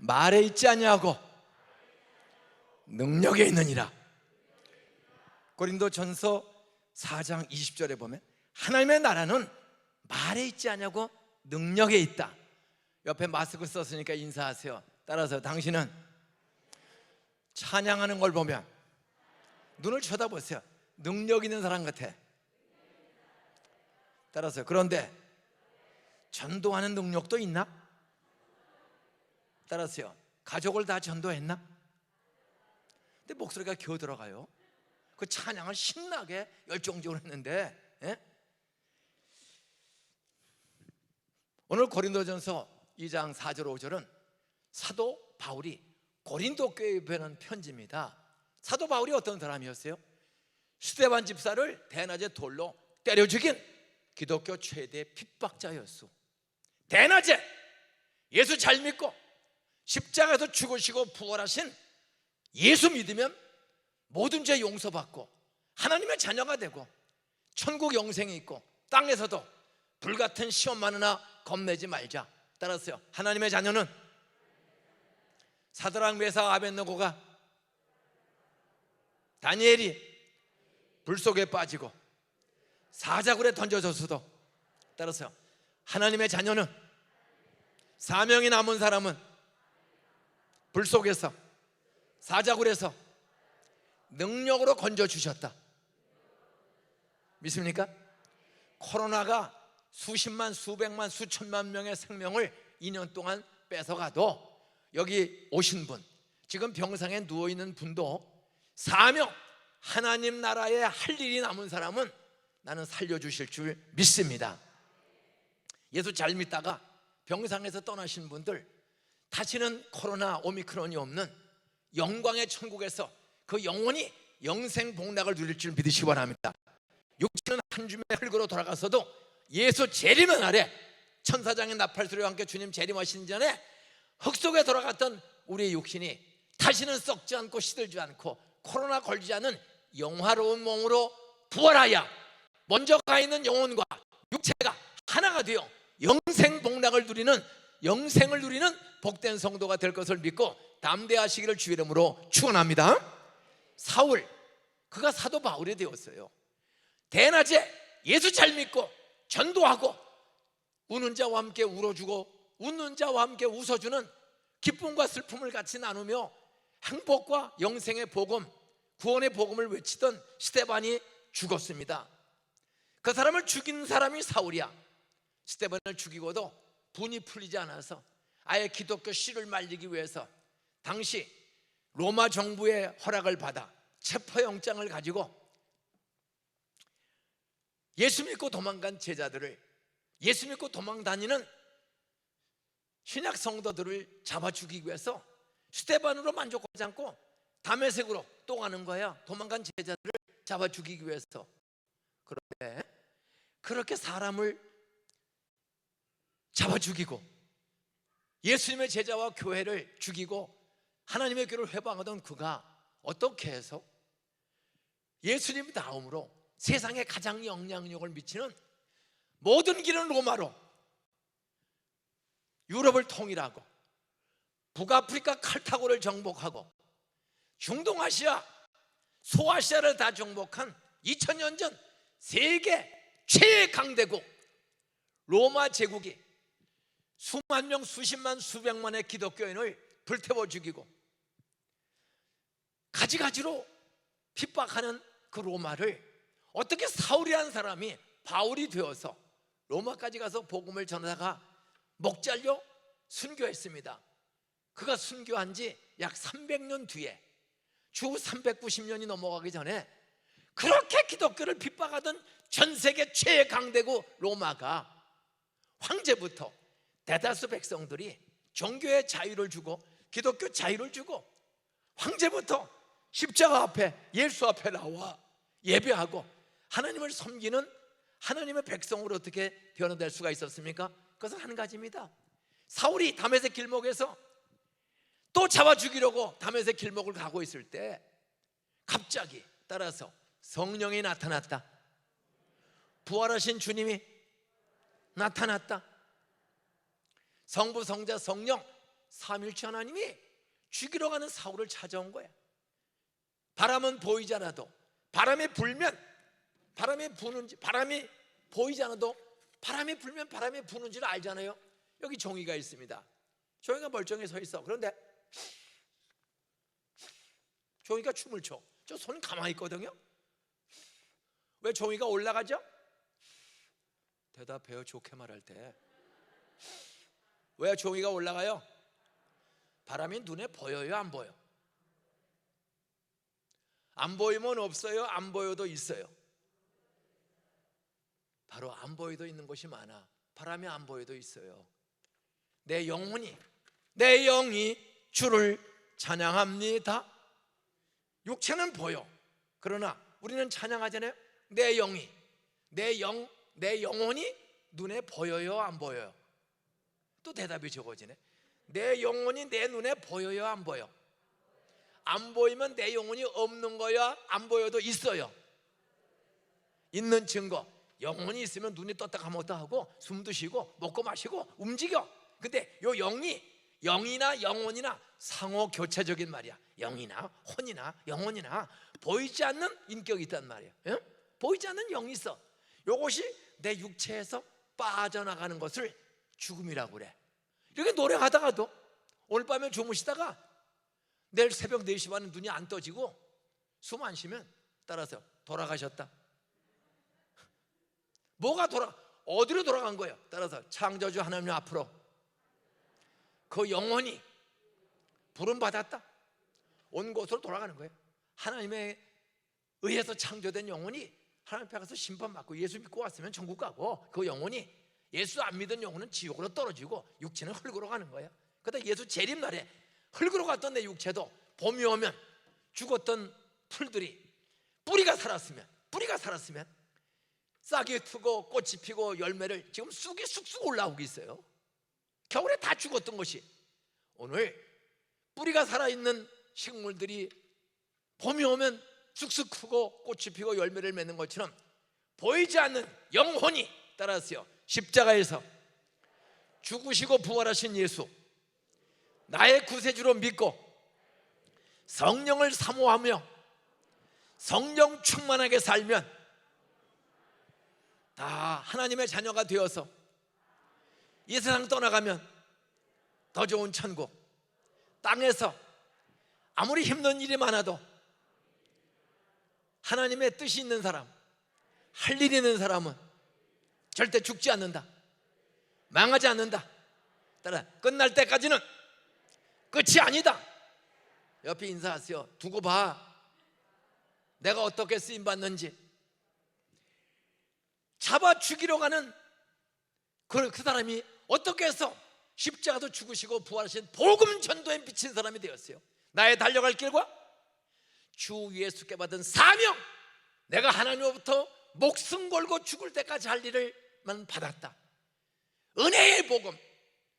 말에 있지 아니하고 능력에 있느니라. 고린도전서 4장 20절에 보면 하나님의 나라는 말에 있지 아니하고 능력에 있다. 옆에 마스크 썼으니까 인사하세요. 따라서 당신은 찬양하는 걸 보면 눈을 쳐다보세요. 능력 있는 사람 같아. 따라서 그런데 전도하는 능력도 있나? 따라서요, 가족을 다 전도했나? 근데 목소리가 겨우 들어가요. 그 찬양을 신나게 열정적으로 했는데, 예? 오늘 고린도전서 2장 4절 5절은 사도 바울이 고린도 교회에 보내는 편지입니다. 사도 바울이 어떤 사람이었어요? 스데반 집사를 대낮에 돌로 때려 죽인 기독교 최대 핍박자였어. 대낮에 예수 잘 믿고 십자가에서 죽으시고 부활하신 예수 믿으면 모든 죄 용서받고 하나님의 자녀가 되고 천국 영생이 있고 땅에서도 불같은 시험 많으나 겁내지 말자. 따라서요, 하나님의 자녀는 사드락 메삭 아벳느고가 다니엘이 불 속에 빠지고 사자굴에 던져졌어도, 따라서요, 하나님의 자녀는 사명이 남은 사람은 불 속에서 사자굴에서 능력으로 건져주셨다. 믿습니까? 코로나가 수십만, 수백만, 수천만 명의 생명을 2년 동안 뺏어가도 여기 오신 분, 지금 병상에 누워있는 분도 사명, 하나님 나라에 할 일이 남은 사람은 나는 살려주실 줄 믿습니다. 예수 잘 믿다가 병상에서 떠나신 분들, 다시는 코로나 오미크론이 없는 영광의 천국에서 그 영원히 영생 복락을 누릴 줄 믿으시기 바랍니다. 육체는 한 줌의 흙으로 돌아가서도 예수 재림의 날에 천사장의 나팔 소리와 함께 주님 재림하신 전에 흙 속에 돌아갔던 우리의 육신이 다시는 썩지 않고 시들지 않고 코로나 걸리지 않은 영화로운 몸으로 부활하여 먼저 가 있는 영혼과 육체가 하나가 되어 영생 복락을 누리는, 영생을 누리는 복된 성도가 될 것을 믿고 담대하시기를 주의 이름으로 축원합니다. 사울, 그가 사도 바울이 되었어요. 대낮에 예수 잘 믿고 전도하고 우는 자와 함께 울어주고 웃는 자와 함께 웃어주는 기쁨과 슬픔을 같이 나누며 행복과 영생의 복음, 구원의 복음을 외치던 스데반이 죽었습니다. 그 사람을 죽인 사람이 사울이야. 스데반을 죽이고도 분이 풀리지 않아서 아예 기독교 씨를 말리기 위해서 당시 로마 정부의 허락을 받아 체포영장을 가지고 예수 믿고 도망간 제자들을, 예수 믿고 도망 다니는 신약 성도들을 잡아 죽이기 위해서 스데반으로 만족하지 않고 다메섹으로 또 가는 거야. 도망간 제자들을 잡아 죽이기 위해서. 그런데 그렇게 사람을 잡아 죽이고 예수님의 제자와 교회를 죽이고 하나님의 교회를 회방하던 그가 어떻게 해서 예수님 다음으로 세상에 가장 영향력을 미치는 모든 길은 로마로 유럽을 통일하고 북아프리카 칼타고를 정복하고 중동아시아, 소아시아를 다 정복한 2000년 전 세계 최애 강대국 로마 제국이 수만 명, 수십만, 수백만의 기독교인을 불태워 죽이고 가지가지로 핍박하는 그 로마를 어떻게 사울이라는 사람이 바울이 되어서 로마까지 가서 복음을 전하다가 목 잘려 순교했습니다. 그가 순교한 지 약 300년 뒤에 주 390년이 넘어가기 전에 그렇게 기독교를 핍박하던 전 세계 최애 강대국 로마가 황제부터 대다수 백성들이 종교의 자유를 주고 기독교 자유를 주고 황제부터 십자가 앞에 예수 앞에 나와 예배하고 하나님을 섬기는 하나님의 백성으로 어떻게 변화될 수가 있었습니까? 그것은 한 가지입니다. 사울이 다메섹 길목에서 또 잡아 죽이려고 다메섹 길목을 가고 있을 때 갑자기 따라서 성령이 나타났다. 부활하신 주님이 나타났다. 성부, 성자, 성령 삼위일체 하나님이 죽이러 가는 사울을 찾아온 거야. 바람은 보이지 않아도, 바람이 불면 바람이 부는지, 바람이 보이지 않아도 바람이 불면 바람이 부는지를 알잖아요. 여기 종이가 있습니다. 종이가 멀쩡히 서 있어. 그런데 종이가 춤을 춰. 저 손은 가만히 있거든요. 왜 종이가 올라가죠? 대답해요. 좋게 말할 때. 왜 종이가 올라가요? 바람이 눈에 보여요, 안 보여? 안 보이면 없어요, 안 보여도 있어요? 바로 안 보여도 있는 곳이 많아. 바람이 안 보여도 있어요. 내 영혼이, 내 영이 주를 찬양합니다. 육체는 보여. 그러나 우리는 찬양하잖아요. 내 영이, 내 영혼이 눈에 보여요, 안 보여요? 또 대답이 적어지네. 내 영혼이 내 눈에 보여요, 안 보여? 안 보이면 내 영혼이 없는 거야, 안 보여도 있어요? 있는 증거. 영혼이 있으면 눈이 떴다 감았다 하고 숨도 쉬고 먹고 마시고 움직여. 근데 요 영이나 영혼이나 상호 교체적인 말이야. 영이나 혼이나 영혼이나 보이지 않는 인격이 있단 말이야. 응? 보이지 않는 영이 있어. 요것이 내 육체에서 빠져나가는 것을 죽음이라고 그래. 이렇게 노력하다가도 오늘 밤에 주무시다가 내일 새벽 4시 반에 눈이 안 떠지고 숨 안 쉬면 따라서 돌아가셨다. 어디로 돌아간 거예요? 따라서 창조주 하나님 앞으로 그 영혼이 부름받았다. 온 곳으로 돌아가는 거예요. 하나님에 의해서 창조된 영혼이 하나님 앞에 가서 심판받고 예수 믿고 왔으면 천국 가고, 그 영혼이 예수 안 믿은 영혼은 지옥으로 떨어지고 육체는 흙으로 가는 거예요. 그러다 예수 재림날에 흙으로 갔던 내 육체도 봄이 오면 죽었던 풀들이 뿌리가 살았으면 싹이 트고 꽃이 피고 열매를 지금 쑥이 쑥쑥 올라오고 있어요. 겨울에 다 죽었던 것이 오늘 뿌리가 살아있는 식물들이 봄이 오면 쑥쑥 크고 꽃이 피고 열매를 맺는 것처럼 보이지 않는 영혼이, 따라서요, 십자가에서 죽으시고 부활하신 예수, 나의 구세주로 믿고 성령을 사모하며 성령 충만하게 살면 다 하나님의 자녀가 되어서 이 세상 떠나가면 더 좋은 천국, 땅에서 아무리 힘든 일이 많아도 하나님의 뜻이 있는 사람, 할 일 있는 사람은 절대 죽지 않는다, 망하지 않는다. 따라 끝날 때까지는 끝이 아니다. 옆에 인사하세요. 두고 봐, 내가 어떻게 쓰임받는지. 잡아 죽이러 가는 그 사람이 어떻게 해서 십자가도 죽으시고 부활하신 복음 전도에 비친 사람이 되었어요. 나의 달려갈 길과 주 예수께 받은 사명, 내가 하나님으로부터 목숨 걸고 죽을 때까지 할 일을만 받았다. 은혜의 복음,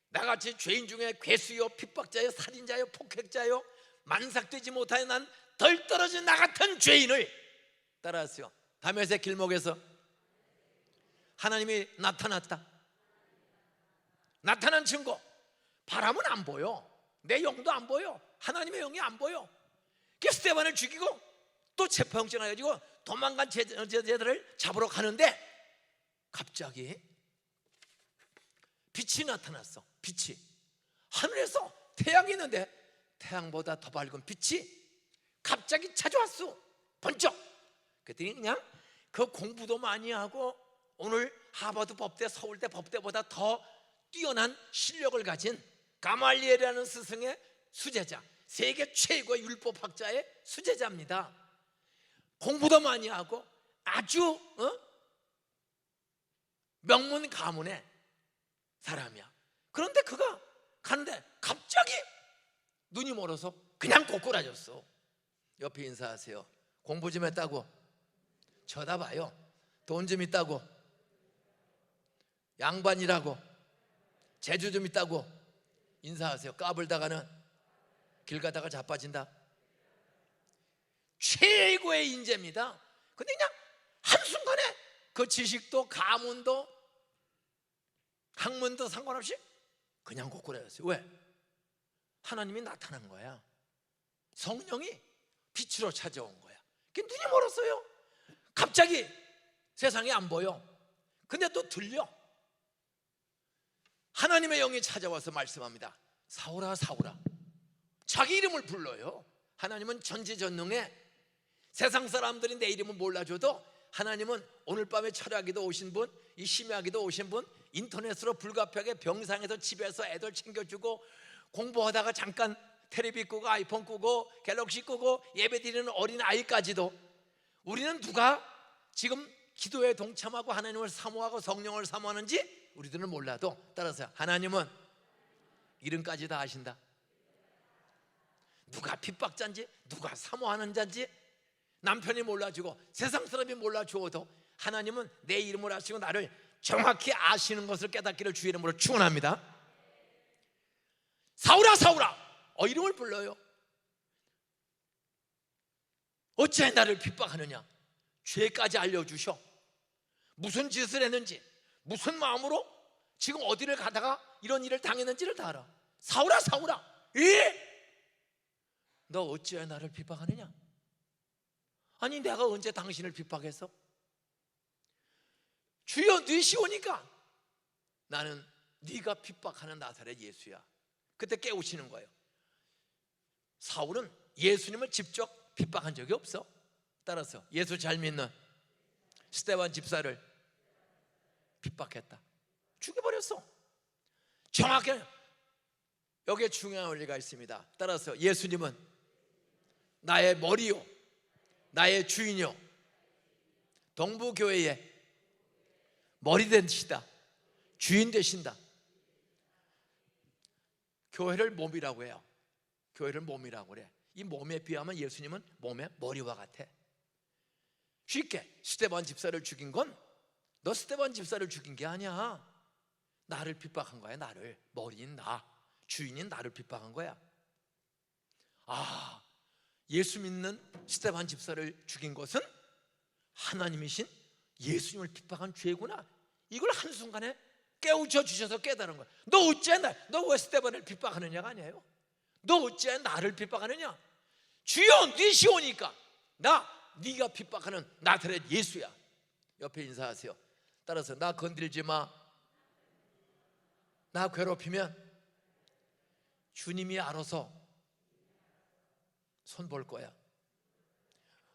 나같이 죄인 중에 괴수요, 핍박자요, 살인자요, 폭행자요, 만삭되지 못하여 난 덜 떨어진 나 같은 죄인을 따라왔어요. 다메섹 길목에서 하나님이 나타났다. 나타난 증거. 바람은 안 보여, 내 영도 안 보여, 하나님의 영이 안 보여. 스데반을 죽이고 또 체포영장 해가지고 도망간 제자들을 잡으러 가는데 갑자기 빛이 나타났어. 빛이 하늘에서 태양이 있는데 태양보다 더 밝은 빛이 갑자기 찾아왔어. 번쩍. 그랬더니 그냥 그 공부도 많이 하고 오늘 하버드 법대, 서울대 법대보다 더 뛰어난 실력을 가진 가말리엘이라는 스승의 수제자, 세계 최고의 율법학자의 수제자입니다. 공부도 많이 하고 아주 명문 가문의 사람이야. 그런데 그가 가는데 갑자기 눈이 멀어서 그냥 꼬꾸라졌어. 옆에 인사하세요. 공부 좀 했다고 쳐다봐요. 돈 좀 있다고, 양반이라고, 재주 좀 있다고 인사하세요. 까불다가는 길 가다가 자빠진다. 최고의 인재입니다. 근데 그냥 한순간에 그 지식도 가문도 학문도 상관없이 그냥 고꾸라졌어요. 왜? 하나님이 나타난 거야. 성령이 빛으로 찾아온 거야. 그게 눈이 멀었어요. 갑자기 세상이 안 보여. 근데 또 들려. 하나님의 영이 찾아와서 말씀합니다. 사울아 사울아. 자기 이름을 불러요. 하나님은 전지전능해. 세상 사람들이 내 이름을 몰라줘도 하나님은 오늘 밤에 철야기도 오신 분, 이 심야기도 오신 분, 인터넷으로 불가피하게 병상에서 집에서 애들 챙겨주고 공부하다가 잠깐 텔레비 끄고 아이폰 끄고 갤럭시 끄고 예배드리는 어린 아이까지도 우리는 누가 지금 기도에 동참하고 하나님을 사모하고 성령을 사모하는지 우리들은 몰라도 따라서 하나님은 이름까지 다 아신다. 누가 핍박자인지 누가 사모하는 자인지 남편이 몰라주고 세상 사람이 몰라주어도 하나님은 내 이름을 아시고 나를 정확히 아시는 것을 깨닫기를 주의 이름으로 축원합니다. 사울아 사울아. 이름을 불러요. 어찌해 나를 핍박하느냐. 죄까지 알려주셔. 무슨 짓을 했는지 무슨 마음으로 지금 어디를 가다가 이런 일을 당했는지를 다 알아. 사울아 사울아. 너 어찌해 나를 핍박하느냐. 아니 내가 언제 당신을 핍박했어? 주여 네시오니까 나는 네가 핍박하는 나사렛 예수야. 그때 깨우치는 거예요. 사울은 예수님을 직접 핍박한 적이 없어. 따라서 예수 잘 믿는 스데반 집사를 핍박했다. 죽여버렸어. 정확히 여기에 중요한 원리가 있습니다. 따라서 예수님은 나의 머리요 나의 주인이요 동부교회의 머리 되시다. 주인 되신다. 교회를 몸이라고 해요. 교회를 몸이라고 그래. 이 몸에 비하면 예수님은 몸의 머리와 같아. 쉽게 스데반 집사를 죽인 건 너 스데반 집사를 죽인 게 아니야. 나를 핍박한 거야. 나를. 머리인 나, 주인인 나를 핍박한 거야. 예수 믿는 스데반 집사를 죽인 것은 하나님이신 예수님을 핍박한 죄구나. 이걸 한순간에 깨우쳐 주셔서 깨달은 거야. 너 어찌해 너 왜 스데반을 핍박하느냐가 아니에요. 너 어찌해 나를 핍박하느냐. 주여 네시오니까 네가 핍박하는 나사렛 예수야. 옆에 인사하세요. 따라서 나 건들지 마. 나 괴롭히면 주님이 알아서 손 볼 거야.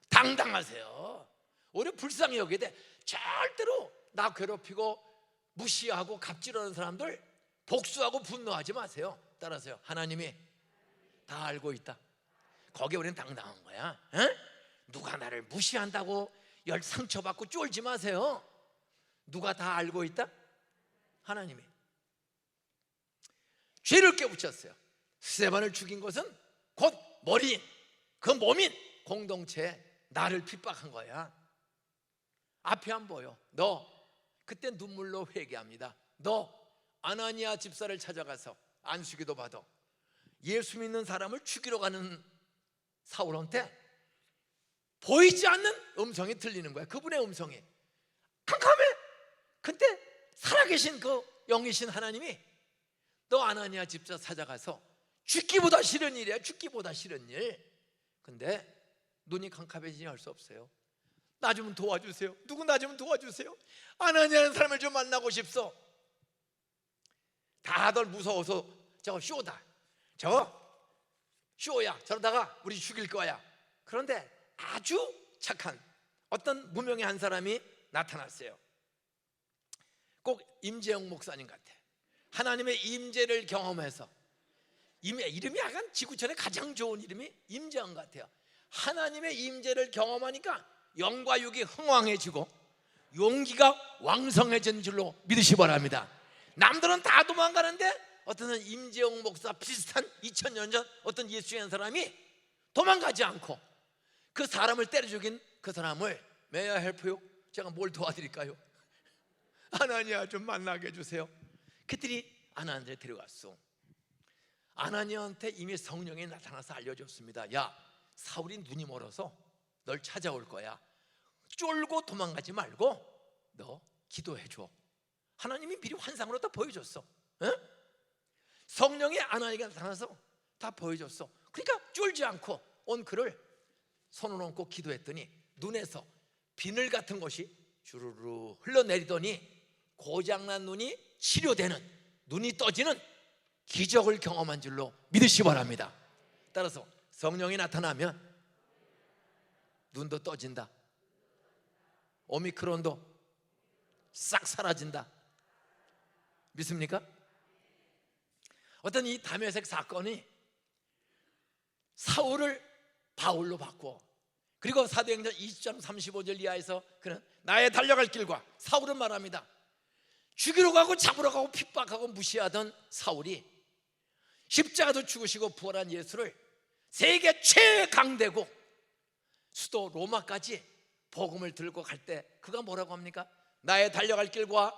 당당하세요. 오히려 불쌍히 여기게 돼. 절대로 나 괴롭히고 무시하고 갑질하는 사람들 복수하고 분노하지 마세요. 따라서요. 하나님이 다 알고 있다. 거기에 우리는 당당한 거야. 누가 나를 무시한다고 상처받고 쫄지 마세요. 누가 다 알고 있다? 하나님이. 죄를 깨우쳤어요. 스데반을 죽인 것은 곧 머리인 그 몸인 공동체에 나를 핍박한 거야. 앞이 안 보여. 너 그때 눈물로 회개합니다. 너 아나니아 집사를 찾아가서 안수기도 받아. 예수 믿는 사람을 죽이러 가는 사울한테 보이지 않는 음성이 들리는 거야. 그분의 음성이 캄캄해. 근데 살아계신 그 영이신 하나님이 너 아나니아 집사 찾아가서 죽기보다 싫은 일이야. 죽기보다 싫은 일. 근데 눈이 캄캄해지니 할 수 없어요. 나 좀 도와주세요. 누구 나 좀 도와주세요. 아나니아라는 사람을 좀 만나고 싶소. 다들 무서워서 저거 쇼다. 저거 쇼야. 저러다가 우리 죽일 거야. 그런데 아주 착한 어떤 무명의 한 사람이 나타났어요. 꼭 임재영 목사님 같아. 하나님의 임재를 경험해서 이름이 약간 지구촌에 가장 좋은 이름이 임재영 같아요. 하나님의 임재를 경험하니까 영과 육이 흥왕해지고 용기가 왕성해진 줄로 믿으시 바랍니다. 남들은 다 도망가는데 어떤 임재영 목사 비슷한 2000년 전 어떤 예수의 사람이 도망가지 않고 그 사람을 때려 죽인 그 사람을 May I help you? 제가 뭘 도와드릴까요? 아나니아 좀 만나게 해주세요. 그들이 아나니아를 데려갔어. 아나니아한테 이미 성령이 나타나서 알려줬습니다. 야, 사울이 눈이 멀어서 널 찾아올 거야. 쫄고 도망가지 말고 너 기도해줘. 하나님이 미리 환상으로 다 보여줬어. 응? 성령이 아나니아에게 나타나서 다 보여줬어. 그러니까 쫄지 않고 온 그를 손을 얹고 기도했더니 눈에서 비늘 같은 것이 주르르 흘러내리더니 고장난 눈이 치료되는, 눈이 떠지는 기적을 경험한 줄로 믿으시 바랍니다. 따라서 성령이 나타나면 눈도 떠진다, 오미크론도 싹 사라진다. 믿습니까? 어떤 이 다메섹 사건이 사울을 바울로 바꾸어, 그리고 사도행전 20장 35절 이하에서 그는 나의 달려갈 길과, 사울은 말합니다, 죽이러 가고 잡으러 가고 핍박하고 무시하던 사울이 십자가도 죽으시고 부활한 예수를 세계 최강대국 수도 로마까지 복음을 들고 갈 때 그가 뭐라고 합니까? 나의 달려갈 길과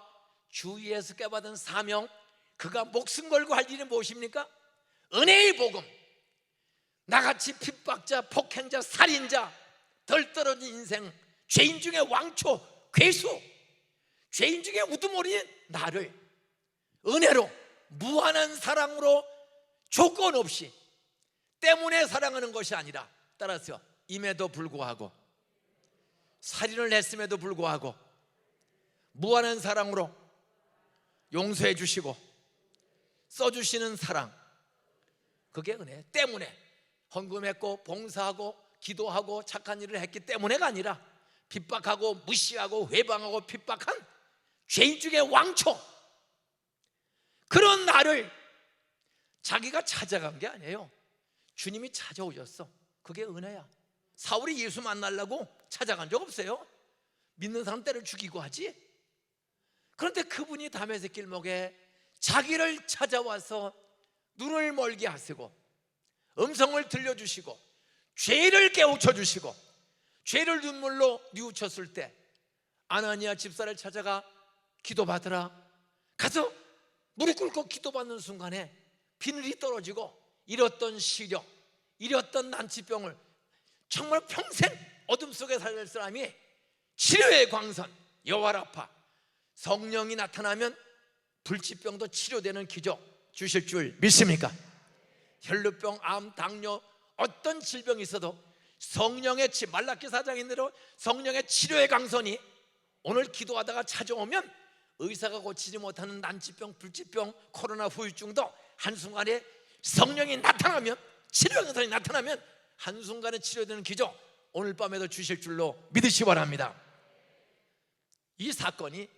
주 위에서 깨받은 사명, 그가 목숨 걸고 할 일이 무엇입니까? 은혜의 복음. 나같이 핍박자, 폭행자, 살인자, 덜 떨어진 인생, 죄인 중에 왕초, 괴수, 죄인 중에 우두머리인 나를 은혜로, 무한한 사랑으로, 조건 없이, 때문에 사랑하는 것이 아니라, 따라서 임에도 불구하고, 살인을 했음에도 불구하고 무한한 사랑으로 용서해 주시고 써주시는 사랑, 그게 은혜. 때문에 헌금했고 봉사하고 기도하고 착한 일을 했기 때문에가 아니라 핍박하고 무시하고 회방하고 핍박한 죄인 중에 왕초, 그런 나를 자기가 찾아간 게 아니에요. 주님이 찾아오셨어. 그게 은혜야. 사울이 예수 만나려고 찾아간 적 없어요. 믿는 사람 때려 죽이고 하지. 그런데 그분이 다메섹 길목에 자기를 찾아와서 눈을 멀게 하시고 음성을 들려주시고 죄를 깨우쳐 주시고 죄를 눈물로 뉘우쳤을 때 아나니아 집사를 찾아가 기도받으라, 가서 무릎 꿇고 기도받는 순간에 비늘이 떨어지고 잃었던 시력, 잃었던 난치병을 정말 평생 어둠 속에 살 사람이 치료의 광선, 여호와라파, 성령이 나타나면 불치병도 치료되는 기적 주실 줄 믿습니까? 혈루병, 암, 당뇨, 어떤 질병이 있어도 성령의 말라기 4장인 대로 성령의 치료의 강선이 오늘 기도하다가 찾아오면 의사가 고치지 못하는 난치병, 불치병, 코로나 후유증도 한순간에 성령이 나타나면, 치료의 강선이 나타나면 한순간에 치료되는 기적 오늘 밤에도 주실 줄로 믿으시 바랍니다. 이 사건이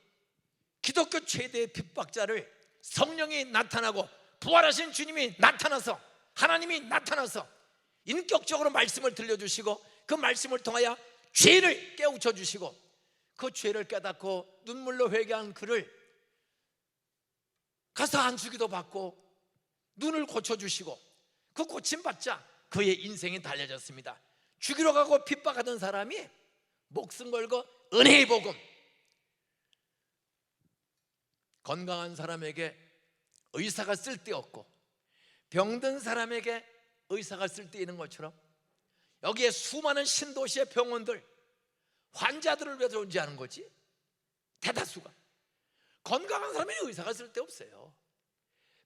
기독교 최대의 핍박자를 성령이 나타나고 부활하신 주님이 나타나서, 하나님이 나타나서 인격적으로 말씀을 들려주시고 그 말씀을 통하여 죄를 깨우쳐 주시고 그 죄를 깨닫고 눈물로 회개한 그를 가서 안수기도 받고 눈을 고쳐주시고 그 고침받자 그의 인생이 달려졌습니다. 죽이러 가고 핍박하던 사람이 목숨 걸고 은혜의 복음, 건강한 사람에게 의사가 쓸데없고 병든 사람에게 의사가 쓸데있는 것처럼 여기에 수많은 신도시의 병원들, 환자들을 왜 존재하는 거지? 대다수가 건강한 사람에게 의사가 쓸데없어요.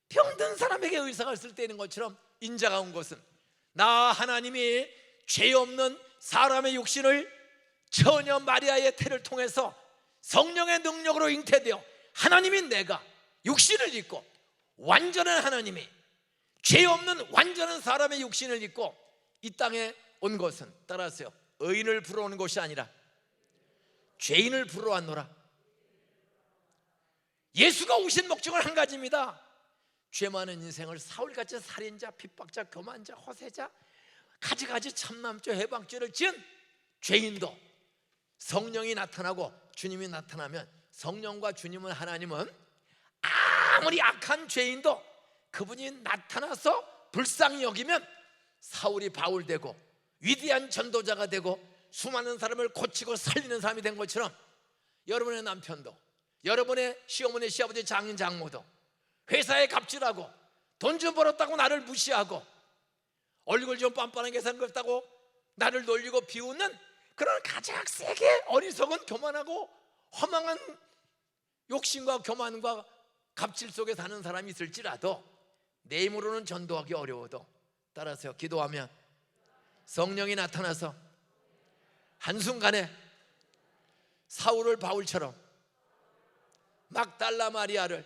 병든 사람에게 의사가 쓸데있는 것처럼 인자가 온 것은 나 하나님이 죄 없는 사람의 육신을 처녀 마리아의 태를 통해서 성령의 능력으로 잉태되어 하나님이 내가 육신을 입고 완전한 하나님이 죄 없는 완전한 사람의 육신을 입고 이 땅에 온 것은, 따라서요, 의인을 부러오는 것이 아니라 죄인을 부러 왔노라. 예수가 오신 목적은 한 가지입니다. 죄 많은 인생을 사울같이 살인자, 핍박자, 교만자, 허세자, 가지가지 참남죄, 해방죄를 지은 죄인도 성령이 나타나고 주님이 나타나면, 성령과 주님은, 하나님은 아무리 악한 죄인도 그분이 나타나서 불쌍히 여기면 사울이 바울 되고 위대한 전도자가 되고 수많은 사람을 고치고 살리는 사람이 된 것처럼 여러분의 남편도, 여러분의 시어머니, 시아버지, 장인, 장모도 회사에 갑질하고 돈 좀 벌었다고 나를 무시하고 얼굴 좀 빤빤하게 생겼다고 나를 놀리고 비웃는 그런 가작세게 어리석은 교만하고 허망한 욕심과 교만과 갑질 속에 사는 사람이 있을지라도 내 힘으로는 전도하기 어려워도 따라서요. 기도하면 성령이 나타나서 한순간에 사울을 바울처럼 막달라 마리아를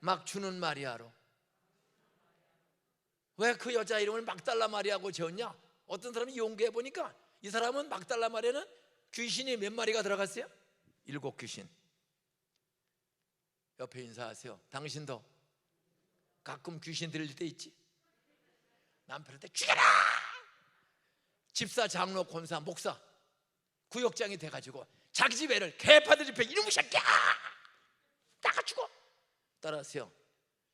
막 주는 마리아로. 왜 그 여자 이름을 막달라 마리아고 지었냐? 어떤 사람이 연구해 보니까 이 사람은 막달라 마리아는 귀신이 몇 마리가 들어갔어요? 7 귀신. 옆에 인사하세요. 당신도 가끔 귀신 들릴 때 있지? 남편한테 죽여라! 집사, 장로, 권사, 목사, 구역장이 돼가지고 자기 집 애를 개파들 집에 이놈의 새끼야! 나가 죽어! 따라하세요.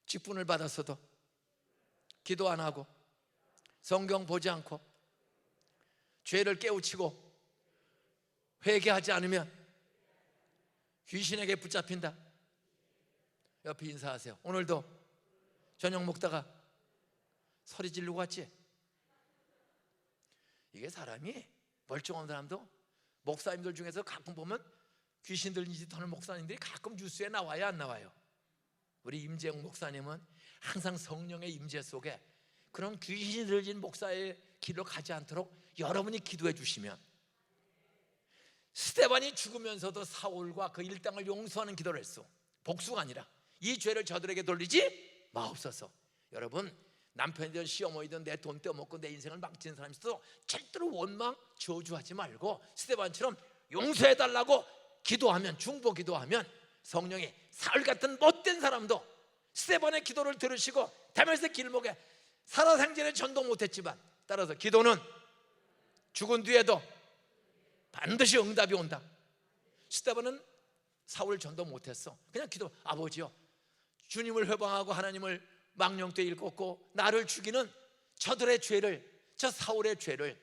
직분을 받았어도 기도 안 하고 성경 보지 않고 죄를 깨우치고 회개하지 않으면 귀신에게 붙잡힌다. 옆에 인사하세요. 오늘도 저녁 먹다가 소리 지르고 왔지? 이게 사람이 멀쩡한 사람도 목사님들 중에서 가끔 보면 귀신 들린 짓 하는 목사님들이 가끔 뉴스에 나와요, 안 나와요? 우리 임재영 목사님은 항상 성령의 임재 속에 그런 귀신 들린 목사의 길로 가지 않도록 여러분이 기도해 주시면, 스데반이 죽으면서도 사울과 그 일당을 용서하는 기도를 했어. 복수가 아니라 이 죄를 저들에게 돌리지 마옵소서. 여러분, 남편이든 시어머니든 내 돈 떼어먹고 내 인생을 망치는 사람이 있어도 절대로 원망 저주하지 말고 스데반처럼 용서해달라고 기도하면, 중보 기도하면 성령이 사울 같은 못된 사람도 스데반의 기도를 들으시고 다메섹 길목에 살아생전에 전도 못했지만, 따라서 기도는 죽은 뒤에도 반드시 응답이 온다. 스데반은 사울 전도 못했어. 그냥 기도, 아버지요, 주님을 회방하고 하나님을 망령되이 일컫고 나를 죽이는 저들의 죄를, 저 사울의 죄를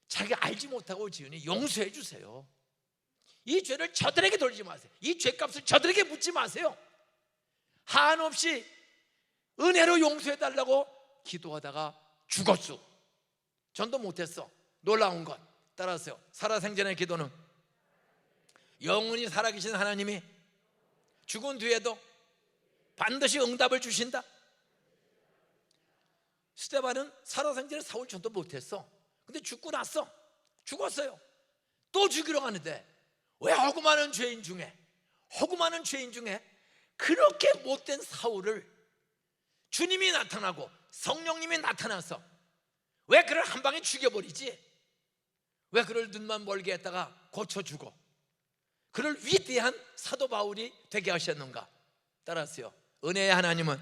자기가 알지 못하고 지으니 용서해 주세요. 이 죄를 저들에게 돌리지 마세요. 이 죄값을 저들에게 묻지 마세요. 한없이 은혜로 용서해 달라고 기도하다가 죽었어. 전도 못했어. 놀라운 것, 따라서요, 살아생전의 기도는 영원히 살아계신 하나님이 죽은 뒤에도 반드시 응답을 주신다. 스데반은 살아생전에 사울 전도 못했어. 근데 죽고 났어. 죽었어요. 또 죽이러 가는데 왜 허구많은 죄인 중에 그렇게 못된 사울을 주님이 나타나고 성령님이 나타나서 왜 그를 한 방에 죽여버리지? 왜 그를 눈만 멀게 했다가 고쳐주고 그를 위대한 사도 바울이 되게 하셨는가? 따라서요, 은혜의 하나님은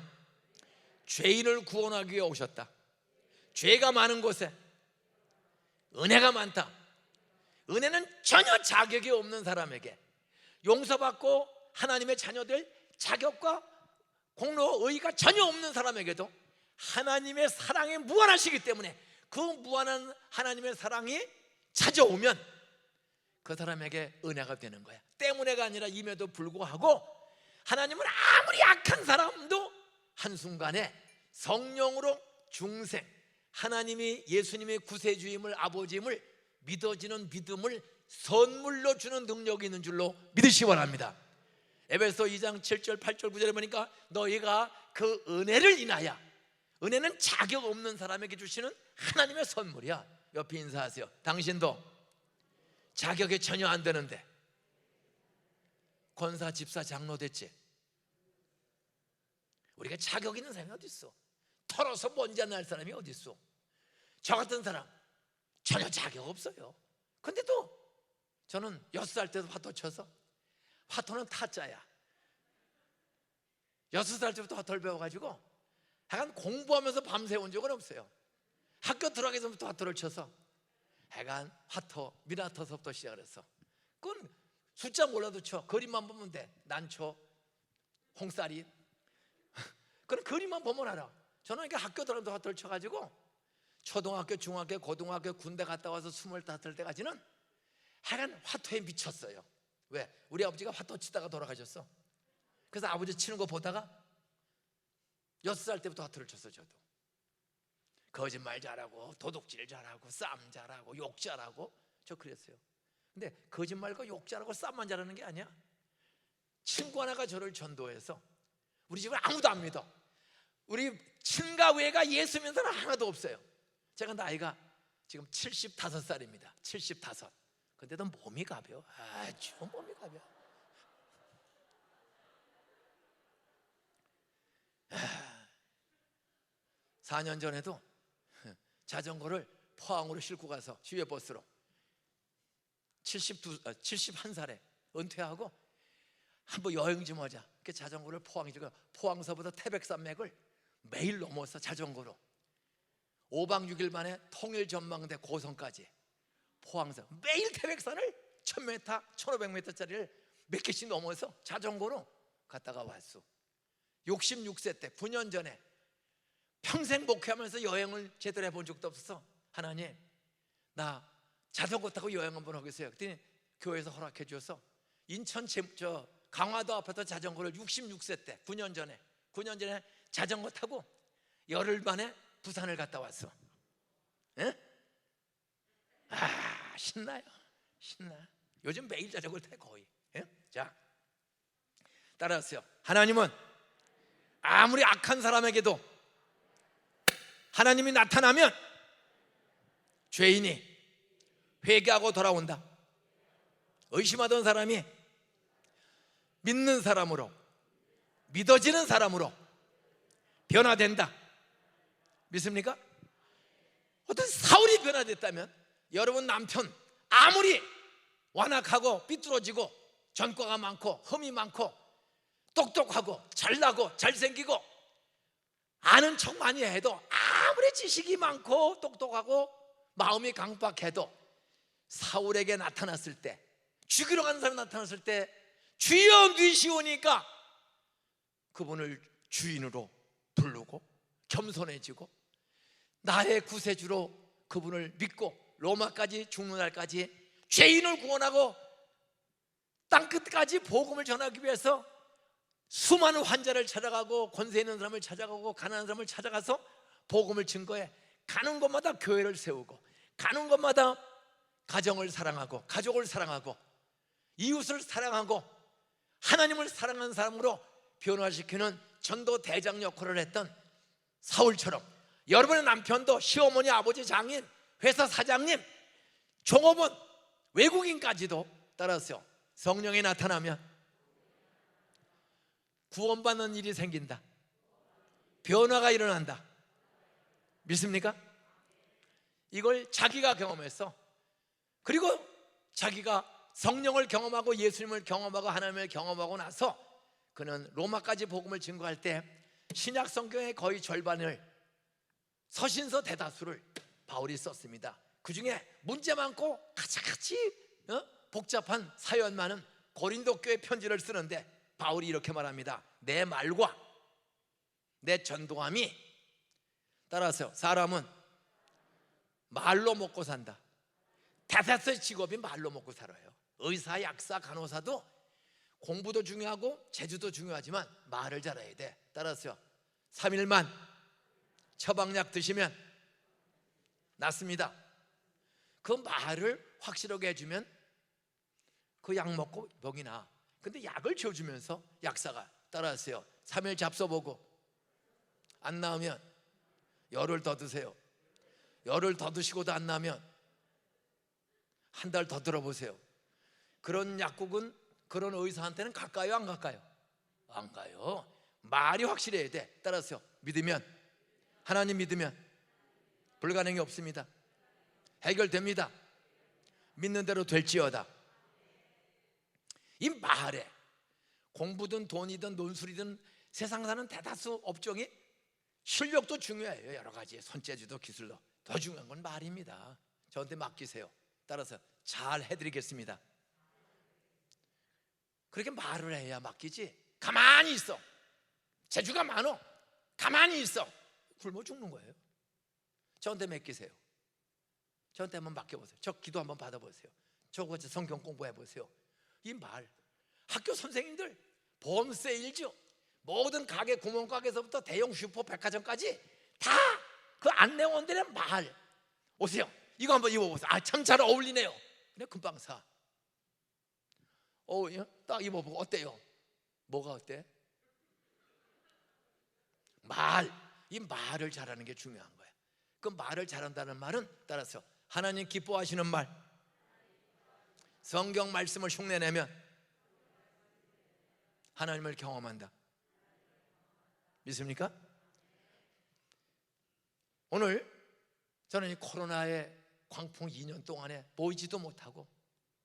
죄인을 구원하기 위해 오셨다. 죄가 많은 곳에 은혜가 많다. 은혜는 전혀 자격이 없는 사람에게 용서받고 하나님의 자녀될 자격과 공로, 의의가 전혀 없는 사람에게도 하나님의 사랑이 무한하시기 때문에 그 무한한 하나님의 사랑이 찾아오면 그 사람에게 은혜가 되는 거야. 때문에가 아니라 임에도 불구하고 하나님은 아무리 약한 사람도 한순간에 성령으로 중생, 하나님이 예수님의 구세주임을, 아버지임을 믿어지는 믿음을 선물로 주는 능력이 있는 줄로 믿으시기 바랍니다. 에베소 2장 7절 8절 9절에 보니까 너희가 그 은혜를 인하여, 은혜는 자격 없는 사람에게 주시는 하나님의 선물이야. 옆에 인사하세요. 당신도 자격이 전혀 안 되는데 권사, 집사, 장로 됐지? 우리가 자격 있는 사람이 어디 있어? 털어서 먼지 안 날 사람이 어디 있어? 저 같은 사람 전혀 자격 없어요. 근데도 저는 6살 때도 화토 쳐서, 화토는 타짜야. 6살 때부터 화토를 배워가지고 하여간 공부하면서 밤새 온 적은 없어요. 학교 들어가기 전부터 화토를 쳐서 하여간 화토, 미나토서부터 시작을 했어. 그건 숫자 몰라도 쳐. 그림만 보면 돼. 난초, 홍쌀이. 그런 그림만 보면 알아. 저는 그러니까 학교 들어가면서 화토를 쳐가지고 초등학교, 중학교, 고등학교, 군대 갔다 와서 25살 때까지는 하여간 화토에 미쳤어요. 왜? 우리 아버지가 화토 치다가 돌아가셨어. 그래서 아버지 치는 거 보다가 6살 때부터 화토를 쳤어. 저도 거짓말 잘하고 도둑질 잘하고 싸움 잘하고 욕 잘하고 저 그랬어요. 근데 거짓말과 욕 잘하고 싸움만 잘하는 게 아니야. 친구 하나가 저를 전도해서 우리 집을 아무도 안 믿어. 우리 친가 외가 예수 믿는 사람 하나도 없어요. 제가 나이가 지금 75살입니다. 75. 근데도 몸이 가벼워. 아주 몸이 가벼워. 4년 전에도 자전거를 포항으로 싣고 가서 시외버스로 71살에 은퇴하고 한번 여행 좀 하자. 그 자전거를 포항서부터 태백산맥을 매일 넘어서 자전거로 5박 6일 만에 통일 전망대 고성까지 포항서 매일 태백산을 1000m, 1500m짜리를 몇 개씩 넘어서 자전거로 갔다가 왔어. 66세 때 9년 전에 평생 목회하면서 여행을 제대로 해본 적도 없어서 하나님 나 자전거 타고 여행 한번 하겠어요. 그랬더니 교회에서 허락해 주셔서 인천 강화도 앞에서 자전거를 66세 때 9년 전에 자전거 타고 열흘 만에 부산을 갔다 왔어. 에? 아 신나요. 신나. 요즘 매일 자전거를 타 거의. 에? 자 따라하세요. 하나님은 아무리 악한 사람에게도 하나님이 나타나면 죄인이 회개하고 돌아온다. 의심하던 사람이 믿는 사람으로, 믿어지는 사람으로 변화된다. 믿습니까? 어떤 사울이 변화됐다면 여러분 남편 아무리 완악하고 삐뚤어지고 전과가 많고 흠이 많고 똑똑하고 잘나고 잘생기고 아는 척 많이 해도 아무리 지식이 많고 똑똑하고 마음이 강박해도 사울에게 나타났을 때, 죽이러 가는 사람이 나타났을 때 주여 뉘시오니까 그분을 주인으로 부르고 겸손해지고 나의 구세주로 그분을 믿고 로마까지 죽는 날까지 죄인을 구원하고 땅끝까지 복음을 전하기 위해서 수많은 환자를 찾아가고 권세 있는 사람을 찾아가고 가난한 사람을 찾아가서 복음을 증거해 가는 곳마다 교회를 세우고 가는 곳마다 가정을 사랑하고 가족을 사랑하고 이웃을 사랑하고 하나님을 사랑하는 사람으로 변화시키는 전도 대장 역할을 했던 사울처럼 여러분의 남편도 시어머니, 아버지, 장인, 회사 사장님, 종업원, 외국인까지도 따라서 성령이 나타나면 구원받는 일이 생긴다. 변화가 일어난다. 믿습니까? 이걸 자기가 경험했어. 그리고 자기가 성령을 경험하고 예수님을 경험하고 하나님을 경험하고 나서 그는 로마까지 복음을 증거할 때 신약 성경의 거의 절반을 서신서 대다수를 바울이 썼습니다. 그 중에 문제 많고 가지가지 복잡한 사연 많은 고린도 교회 편지를 쓰는데 바울이 이렇게 말합니다. 내 말과 내 전도함이 따라서 사람은 말로 먹고 산다. 대다수의 직업이 말로 먹고 살아요. 의사, 약사, 간호사도 공부도 중요하고 재주도 중요하지만 말을 잘해야 돼. 따라서 3일만 처방약 드시면 낫습니다. 그 말을 확실하게 해주면 그 약 먹고 병이 나. 근데 약을 지어주면서 약사가 따라하세요. 3일 잡숴보고 안 나으면 열흘 더 드세요. 열흘 더 드시고도 안 나면 한 달 더 들어보세요. 그런 약국은 그런 의사한테는 갈까요? 안 갈까요? 안 가요. 말이 확실해야 돼. 따라서 믿으면, 하나님 믿으면 불가능이 없습니다. 해결됩니다. 믿는 대로 될지어다. 이 말에 공부든 돈이든 논술이든 세상 사는 대다수 업종이 실력도 중요해요. 여러 가지 손재주도 기술도. 더 중요한 건 말입니다. 저한테 맡기세요. 따라서 잘 해드리겠습니다. 그렇게 말을 해야 맡기지. 가만히 있어. 재주가 많어. 가만히 있어. 굶어 죽는 거예요. 저한테 맡기세요. 저한테 한번 맡겨보세요. 저 기도 한번 받아보세요. 저거 성경 공부해보세요. 이 말, 학교 선생님들 보험 세일즈 모든 가게 구멍가게에서부터 대형 슈퍼 백화점까지 다 그 안내원들의 말. 오세요. 이거 한번 입어보세요. 아, 참 잘 어울리네요. 그냥 금방 사. 딱 입어보고 어때요? 뭐가 어때? 이 말을 잘하는 게 중요한 거예요. 그 말을 잘한다는 말은 따라서 하나님 기뻐하시는 말, 성경 말씀을 흉내내면 하나님을 경험한다. 믿습니까? 오늘 저는 이 코로나의 광풍 2년 동안에 보이지도 못하고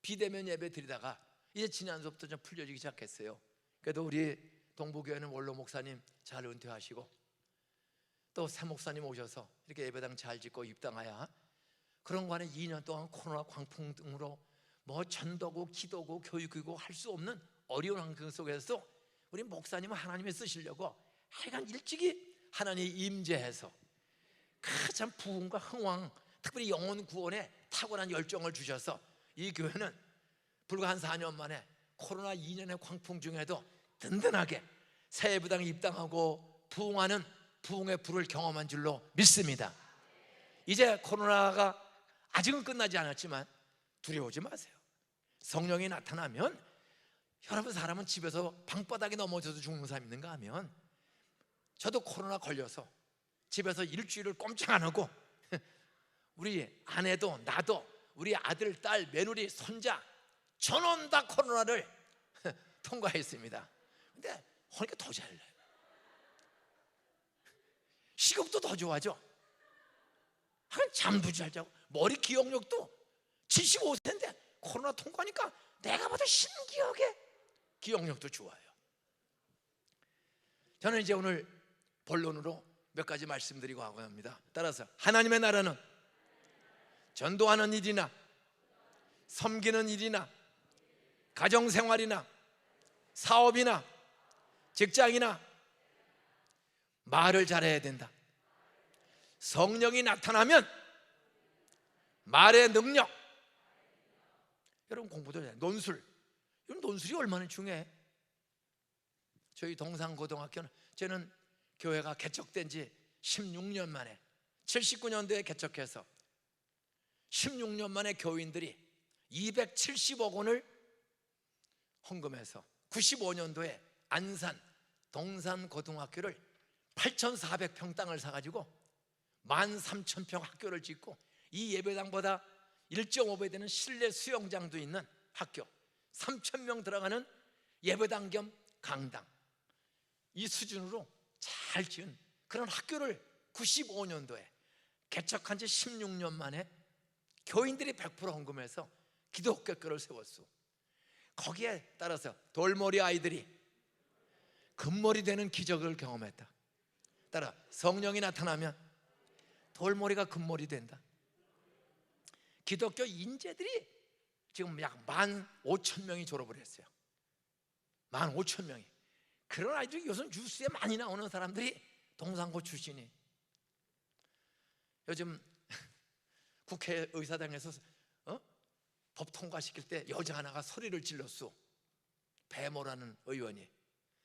비대면 예배 드리다가 이제 지난 수부터 좀 풀려지기 시작했어요. 그래도 우리 동부교회는 원로 목사님 잘 은퇴하시고 또 새 목사님 오셔서 이렇게 예배당 잘 짓고 입당하야 그런 거 안에 2년 동안 코로나 광풍 등으로 뭐 전도고 기도고 교육이고 할 수 없는 어려운 환경 속에서 우리 목사님은 하나님이 쓰시려고 하여간 일찍이 하나님이 임재해서 가장 부흥과 흥왕, 특별히 영혼 구원에 탁월한 열정을 주셔서 이 교회는 불과 한 4년 만에 코로나 2년의 광풍 중에도 든든하게 새 예배당에 입당하고 부흥하는 부흥의 불을 경험한 줄로 믿습니다. 이제 코로나가 아직은 끝나지 않았지만 두려워하지 마세요. 성령이 나타나면 여러분, 사람은 집에서 방바닥에 넘어져서 죽는 사람 있는가 하면, 저도 코로나 걸려서 집에서 일주일을 꼼짝 안 하고 우리 아내도 나도 우리 아들, 딸, 며느리, 손자 전원 다 코로나를 통과했습니다. 근데 그러니까 더 잘나요. 시급도 더 좋아져. 잠도 잘 자고 머리 기억력도 75세인데 코로나 통과하니까 내가 봐도 신기하게 기억력도 좋아요. 저는 이제 오늘 본론으로 몇 가지 말씀드리고 하고 합니다. 따라서 하나님의 나라는 전도하는 일이나 섬기는 일이나 가정생활이나 사업이나 직장이나 말을 잘해야 된다. 성령이 나타나면 말의 능력, 여러분 공부도 해요. 논술, 이런 논술이 얼마나 중요해. 저희 동산고등학교는, 저는 교회가 개척된 지 16년 만에 79년도에 개척해서 16년 만에 교인들이 270억 원을 헌금해서 95년도에 안산 동산고등학교를 8,400평 땅을 사가지고 13,000평 학교를 짓고 이 예배당보다 1.5배 되는 실내 수영장도 있는 학교, 3,000명 들어가는 예배당 겸 강당, 이 수준으로 잘 지은 그런 학교를 95년도에 개척한 지 16년 만에 교인들이 100% 헌금해서 기독교교를 세웠어. 거기에 따라서 돌머리 아이들이 금머리 되는 기적을 경험했다. 따라 성령이 나타나면 돌머리가 금머리 된다. 기독교 인재들이 지금 약 15,000명이 졸업을 했어요. 15,000명이. 그런 아이들이 요즘 뉴스에 많이 나오는 사람들이 동산고 출신이. 요즘 국회의사당에서 법 통과시킬 때 여자 하나가 소리를 질렀어. 배모라는 의원이.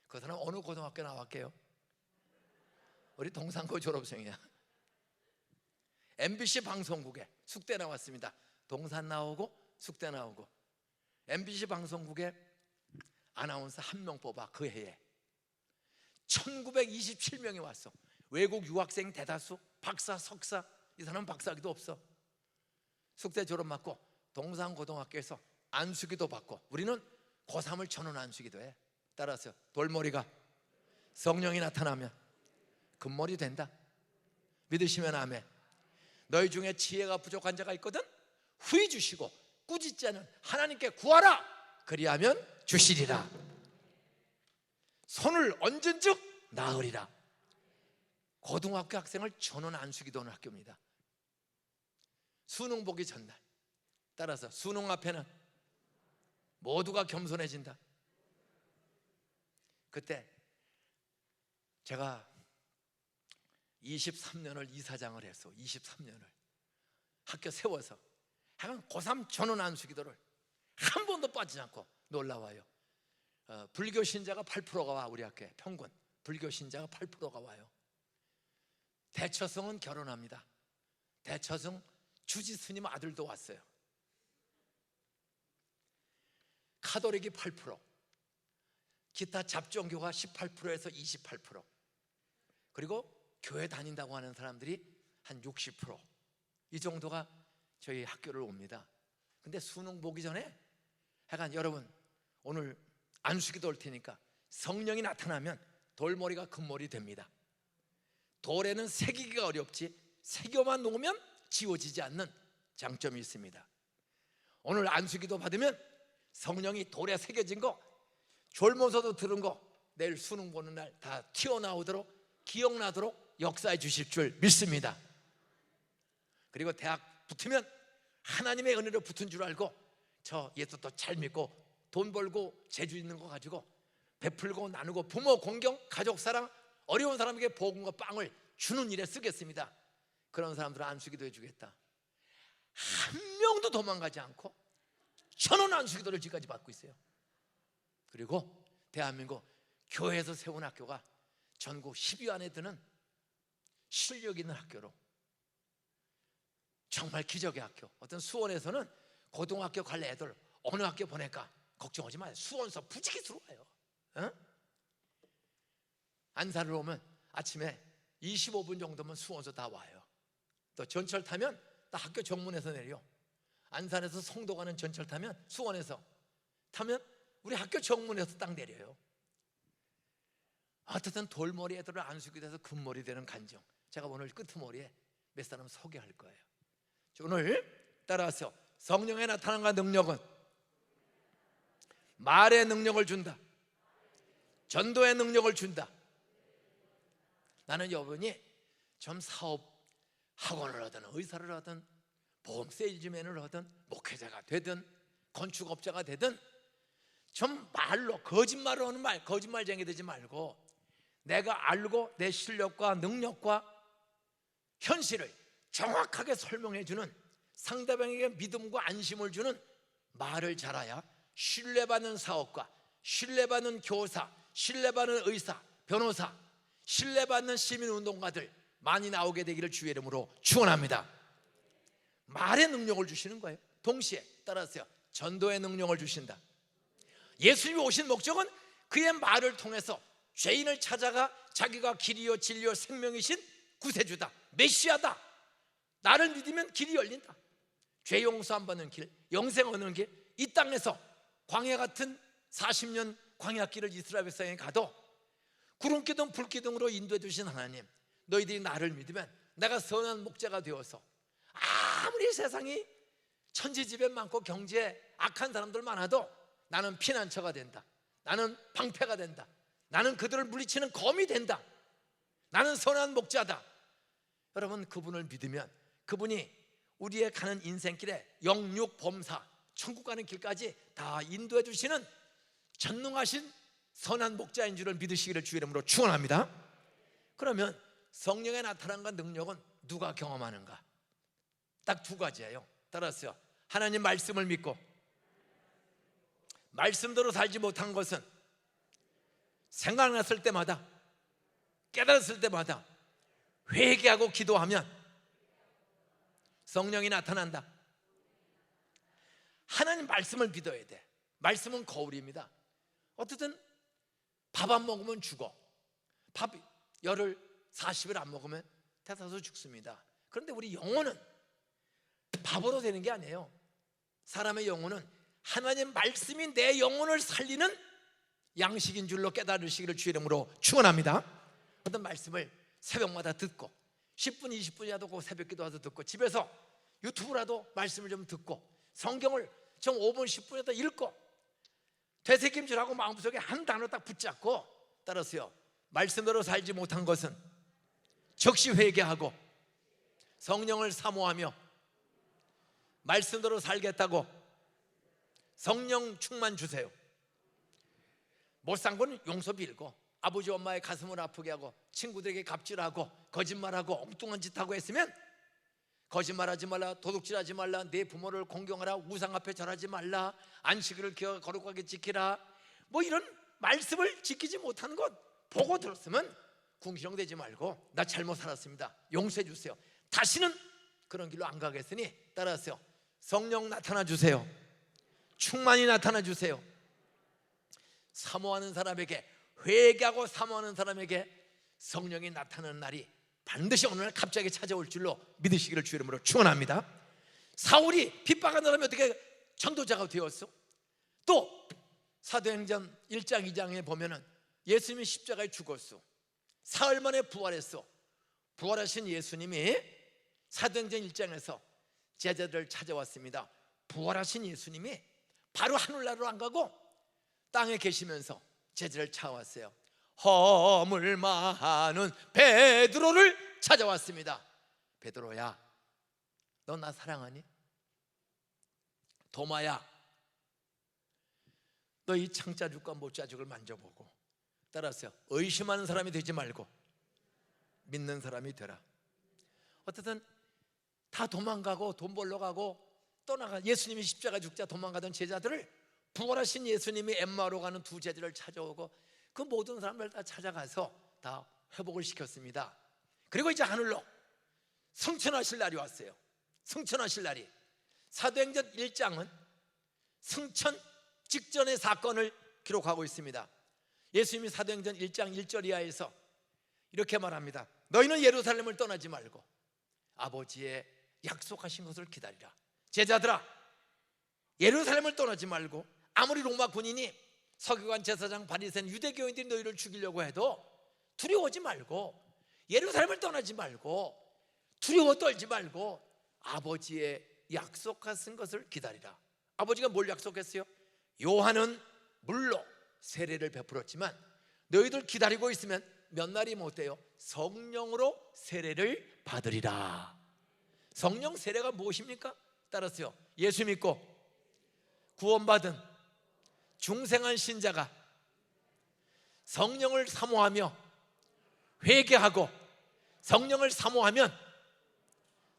그 사람 어느 고등학교 나왔게요? 우리 동산고 졸업생이야. MBC 방송국에 숙대 나왔습니다. 동산 나오고 숙대 나오고. MBC 방송국에 아나운서 한 명 뽑아. 그 해에 1927명이 왔어. 외국 유학생 대다수, 박사, 석사. 이 사람은 박사기도 없어. 숙대 졸업 맞고 동산고등학교에서 안수기도 받고. 우리는 고3을 전원 안수기도 해. 따라서 돌머리가 성령이 나타나면 금머리 된다. 믿으시면 아멘. 너희 중에 지혜가 부족한 자가 있거든 후히 주시고 꾸짖지 않은 하나님께 구하라. 그리하면 주시리라. 손을 얹은 즉 나으리라. 고등학교 학생을 전원 안수기도 하는 학교입니다. 수능 보기 전날. 따라서 수능 앞에는 모두가 겸손해진다. 그때 제가 23년을 이사장을 했어. 23년을 학교 세워서 하여간 고3 전원 안수기도를 한 번도 빠지지 않고 놀라워요. 불교 신자가 8%가 와. 우리 학교에 평균 불교 신자가 8%가 와요. 대처성은 결혼합니다. 대처성 주지스님 아들도 왔어요. 카톨릭이 8%, 기타 잡종교가 18%에서 28%. 그리고 교회 다닌다고 하는 사람들이 한 60%이 정도가 저희 학교를 옵니다. 근데 수능 보기 전에 하여간 여러분 오늘 안수기도 올 테니까 성령이 나타나면 돌머리가 금머리 됩니다. 돌에는 새기기가 어렵지 새겨만 놓으면 지워지지 않는 장점이 있습니다. 오늘 안수기도 받으면 성령이 돌에 새겨진 거 졸면서도 들은 거 내일 수능 보는 날 다 튀어나오도록 기억나도록 역사해 주실 줄 믿습니다. 그리고 대학 붙으면 하나님의 은혜로 붙은 줄 알고 저 예수 또 잘 믿고 돈 벌고 재주 있는 거 가지고 베풀고 나누고 부모 공경 가족 사랑 어려운 사람에게 복음과 빵을 주는 일에 쓰겠습니다. 그런 사람들은 안수기도 해주겠다. 한 명도 도망가지 않고 천원 안수기도를 지금까지 받고 있어요. 그리고 대한민국 교회에서 세운 학교가 전국 10위 안에 드는 실력 있는 학교로 정말 기적의 학교. 어떤 수원에서는 고등학교 갈 애들 어느 학교 보낼까 걱정하지 마요. 수원서 부지기스러워요. 어? 안산을 오면 아침에 25분 정도면 수원서 다 와요. 또 전철 타면 딱 학교 정문에서 내려. 안산에서 송도 가는 전철 타면 수원에서 타면 우리 학교 정문에서 딱 내려요. 어쨌든 돌머리 애들을 안수기 돼서 금머리 되는 간증 제가 오늘 끄트머리에 몇 사람 소개할 거예요. 오늘 따라서 성령의 나타남과 능력은 말의 능력을 준다. 전도의 능력을 준다. 나는 여러분이 좀 사업 학원을 하든 의사를 하든 보험 세일즈맨을 하든 목회자가 되든 건축업자가 되든 좀 말로 거짓말을 하는 말 거짓말쟁이 되지 말고 내가 알고 내 실력과 능력과 현실을 정확하게 설명해 주는 상대방에게 믿음과 안심을 주는 말을 잘해야 신뢰받는 사업가, 신뢰받는 교사, 신뢰받는 의사, 변호사, 신뢰받는 시민운동가들 많이 나오게 되기를 주의 이름으로 축원합니다. 말의 능력을 주시는 거예요. 동시에 따라서요 전도의 능력을 주신다. 예수님이 오신 목적은 그의 말을 통해서 죄인을 찾아가 자기가 길이요 진리요 생명이신 구세주다, 메시아다. 나를 믿으면 길이 열린다. 죄 용서 안 받는 길, 영생 얻는 길, 이 땅에서 광야 같은 40년 광야길을 이스라엘 백성이 가도 구름기둥 불기둥으로 인도해 주신 하나님, 너희들이 나를 믿으면 내가 선한 목자가 되어서 아무리 세상이 천지지변 많고 경제에 악한 사람들 많아도 나는 피난처가 된다. 나는 방패가 된다. 나는 그들을 물리치는 검이 된다. 나는 선한 목자다. 여러분 그분을 믿으면 그분이 우리의 가는 인생길에 영육 범사 천국 가는 길까지 다 인도해 주시는 전능하신 선한 목자인 줄을 믿으시기를 주의 이름으로 축원합니다. 그러면 성령의 나타남과 능력은 누가 경험하는가? 딱 두 가지예요. 따라서요 하나님 말씀을 믿고 말씀대로 살지 못한 것은 생각났을 때마다 깨달았을 때마다 회개하고 기도하면 성령이 나타난다. 하나님 말씀을 믿어야 돼. 말씀은 거울입니다. 어쨌든 밥 안 먹으면 죽어. 밥 열흘 40일 안 먹으면 태사서 죽습니다. 그런데 우리 영혼은 밥으로 되는 게 아니에요. 사람의 영혼은 하나님 말씀이 내 영혼을 살리는 양식인 줄로 깨달으시기를 주의 이름으로 축원합니다. 어떤 말씀을 새벽마다 듣고 10분 20분이라도 그 새벽 기도와서 듣고 집에서 유튜브라도 말씀을 좀 듣고 성경을 좀 5분 10분이라도 읽고 되새김질하고 마음속에 한 단어 딱 붙잡고 따라서요 말씀대로 살지 못한 것은 즉시 회개하고 성령을 사모하며 말씀대로 살겠다고 성령 충만 주세요. 못 산 건 용서 빌고 아버지 엄마의 가슴을 아프게 하고 친구들에게 갑질하고 거짓말하고 엉뚱한 짓 하고 했으면 거짓말하지 말라, 도둑질하지 말라, 내 부모를 공경하라, 우상 앞에 절하지 말라, 안식일을 거룩하게 지키라, 뭐 이런 말씀을 지키지 못하는 것 보고 들었으면 궁시렁대지 말고 나 잘못 살았습니다, 용서해 주세요, 다시는 그런 길로 안 가겠으니 따라서요 성령 나타나 주세요, 충만히 나타나 주세요. 사모하는 사람에게, 회개하고 사모하는 사람에게 성령이 나타나는 날이 반드시 어느 날 갑자기 찾아올 줄로 믿으시기를 주 이름으로 축원합니다. 사울이 핍박한 사람이 어떻게 전도자가 되었어? 또 사도행전 1장 2장에 보면은 예수님이 십자가에 죽었어. 사흘 만에 부활했어. 부활하신 예수님이 사도행전 1장에서 제자들을 찾아왔습니다. 부활하신 예수님이 바로 하늘나라로 안 가고 땅에 계시면서 제자를 찾아왔어요. 허물 많은 베드로를 찾아왔습니다. 베드로야, 너 나 사랑하니? 도마야, 너 이 창자죽과 못자죽을 만져보고 따라서 의심하는 사람이 되지 말고 믿는 사람이 되라. 어쨌든 다 도망가고 돈 벌러 가고 떠나가, 예수님이 십자가 죽자 도망가던 제자들을 부활하신 예수님이 엠마오로 가는 두 제자를 찾아오고 그 모든 사람들 다 찾아가서 다 회복을 시켰습니다. 그리고 이제 하늘로 승천하실 날이 왔어요. 승천하실 날이, 사도행전 1장은 승천 직전의 사건을 기록하고 있습니다. 예수님이 사도행전 1장 1절 이하에서 이렇게 말합니다. 너희는 예루살렘을 떠나지 말고 아버지의 약속하신 것을 기다리라. 제자들아, 예루살렘을 떠나지 말고 아무리 로마 군인이 서기관, 제사장, 바리새인, 유대교인들이 너희를 죽이려고 해도 두려워하지 말고, 예루살렘을 떠나지 말고, 두려워 떨지 말고 아버지의 약속하신 것을 기다리라. 아버지가 뭘 약속했어요? 요한은 물로 세례를 베풀었지만 너희들 기다리고 있으면 몇 날이 못 돼요. 성령으로 세례를 받으리라. 성령 세례가 무엇입니까? 따라서요, 예수 믿고 구원받은 중생한 신자가 성령을 사모하며 회개하고 성령을 사모하면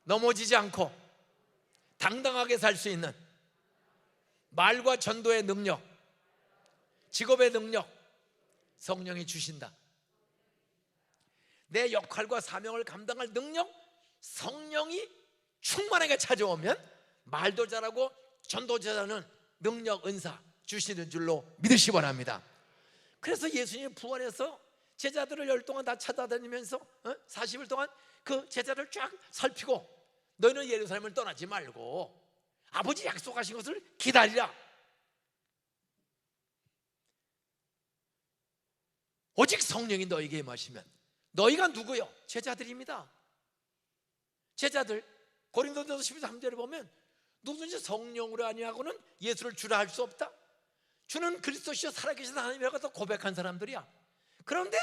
넘어지지 않고 당당하게 살 수 있는 말과 전도의 능력, 직업의 능력 성령이 주신다. 내 역할과 사명을 감당할 능력 성령이 충만하게 찾아오면 말도 잘하고 전도 잘하는 능력, 은사 주시는 줄로 믿으시기 바랍니다. 그래서 예수님이 부활해서 제자들을 10일 동안 다 찾아다니면서 40일 동안 그 제자를 쫙 살피고 너희는 예루살렘을 떠나지 말고 아버지 약속하신 것을 기다리라. 오직 성령이 너희에게 임하시면, 너희가 누구요? 제자들입니다. 제자들, 고린도전서 13절에 보면 누구든지 성령으로 아니하고는 예수를 주라 할 수 없다. 주는 그리스도시요 살아계신 하나님이라고 고백한 사람들이야. 그런데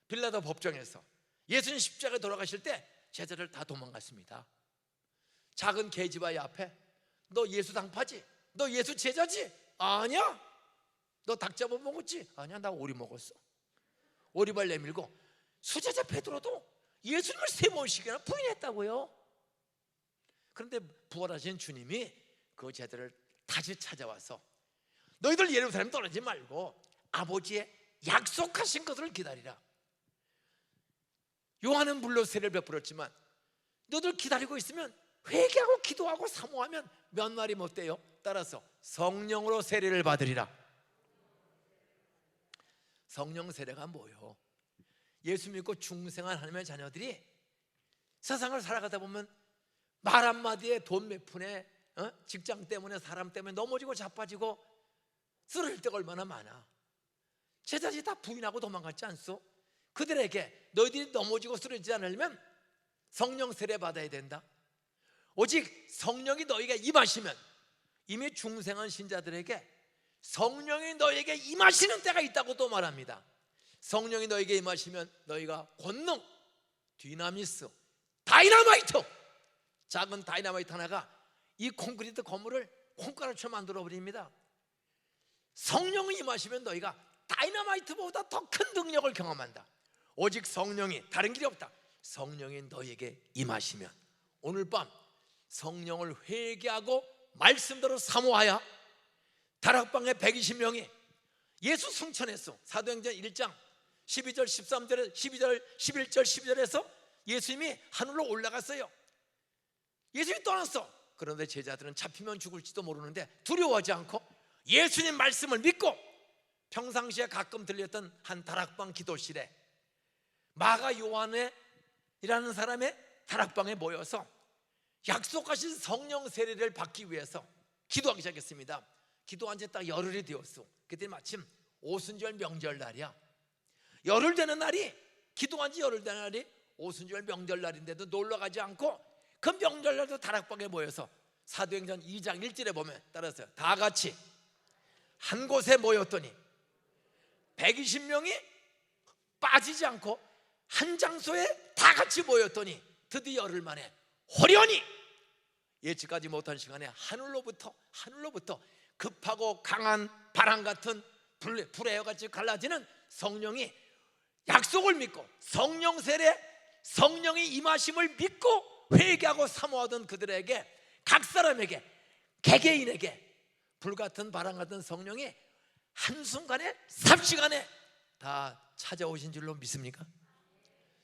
빌라도 법정에서 예수님 십자가에 돌아가실 때 제자들 다 도망갔습니다. 작은 계집아이 앞에 너 예수 당파지? 너 예수 제자지? 아니야. 너 닭 잡아 먹었지? 아니야, 나 오리 먹었어. 오리발 내밀고 수제자 베드로도 예수님을 3번씩이나 부인했다고요. 그런데 부활하신 주님이 그 제자들을 다시 찾아와서 너희들 예루살렘 떠나지 말고 아버지의 약속하신 것을 기다리라. 요한은 물로 세례를 베풀었지만 너희들 기다리고 있으면 회개하고 기도하고 사모하면 몇 날이 못 돼요. 따라서 성령으로 세례를 받으리라. 성령 세례가 뭐요? 예수 믿고 중생한 하나님의 자녀들이 세상을 살아가다 보면 말 한마디에 돈 몇 푼에 직장 때문에 사람 때문에 넘어지고 자빠지고 쓰러질 때가 얼마나 많아. 제자들이 다 부인하고 도망갔지 않소? 그들에게 너희들이 넘어지고 쓰러지지 않으려면 성령 세례 받아야 된다. 오직 성령이 너희에게 임하시면, 이미 중생한 신자들에게 성령이 너희에게 임하시는 때가 있다고 또 말합니다. 성령이 너희에게 임하시면 너희가 권능, 디나미스, 다이나마이트, 작은 다이나마이트 하나가 이 콘크리트 건물을 콩가루처럼 만들어 버립니다. 성령이 임하시면 너희가 다이나마이트보다 더 큰 능력을 경험한다. 오직 성령이, 다른 길이 없다. 성령이 너희에게 임하시면 오늘 밤 성령을 회개하고 말씀대로 사모하여 다락방에 120명이 예수 승천했어. 사도행전 1장 12절 13절에 12절 11절 12절에서 예수님이 하늘로 올라갔어요. 예수님이 떠났어. 그런데 제자들은 잡히면 죽을지도 모르는데 두려워하지 않고 예수님 말씀을 믿고 평상시에 가끔 들렸던 한 다락방 기도실에 마가 요한이라는 사람의 다락방에 모여서 약속하신 성령 세례를 받기 위해서 기도하기 시작했습니다. 기도한 지 딱 열흘이 되었어. 그때 마침 오순절 명절날이야. 열흘 되는 날이, 기도한 지 열흘 되는 날이 오순절 명절날인데도 놀러가지 않고 그 명절날도 다락방에 모여서 사도행전 2장 1절에 보면 따라서 다 같이 한 곳에 모였더니 120명이 빠지지 않고 한 장소에 다 같이 모였더니 드디어 열흘 만에 호련히 예측하지 못한 시간에 하늘로부터 급하고 강한 바람 같은 불의 같이 갈라지는 성령이, 약속을 믿고 성령 세례, 성령이 임하심을 믿고 회개하고 사모하던 그들에게, 각 사람에게, 개개인에게 불같은 바람 같은 성령이 한순간에 삽시간에 다 찾아오신 줄로 믿습니까?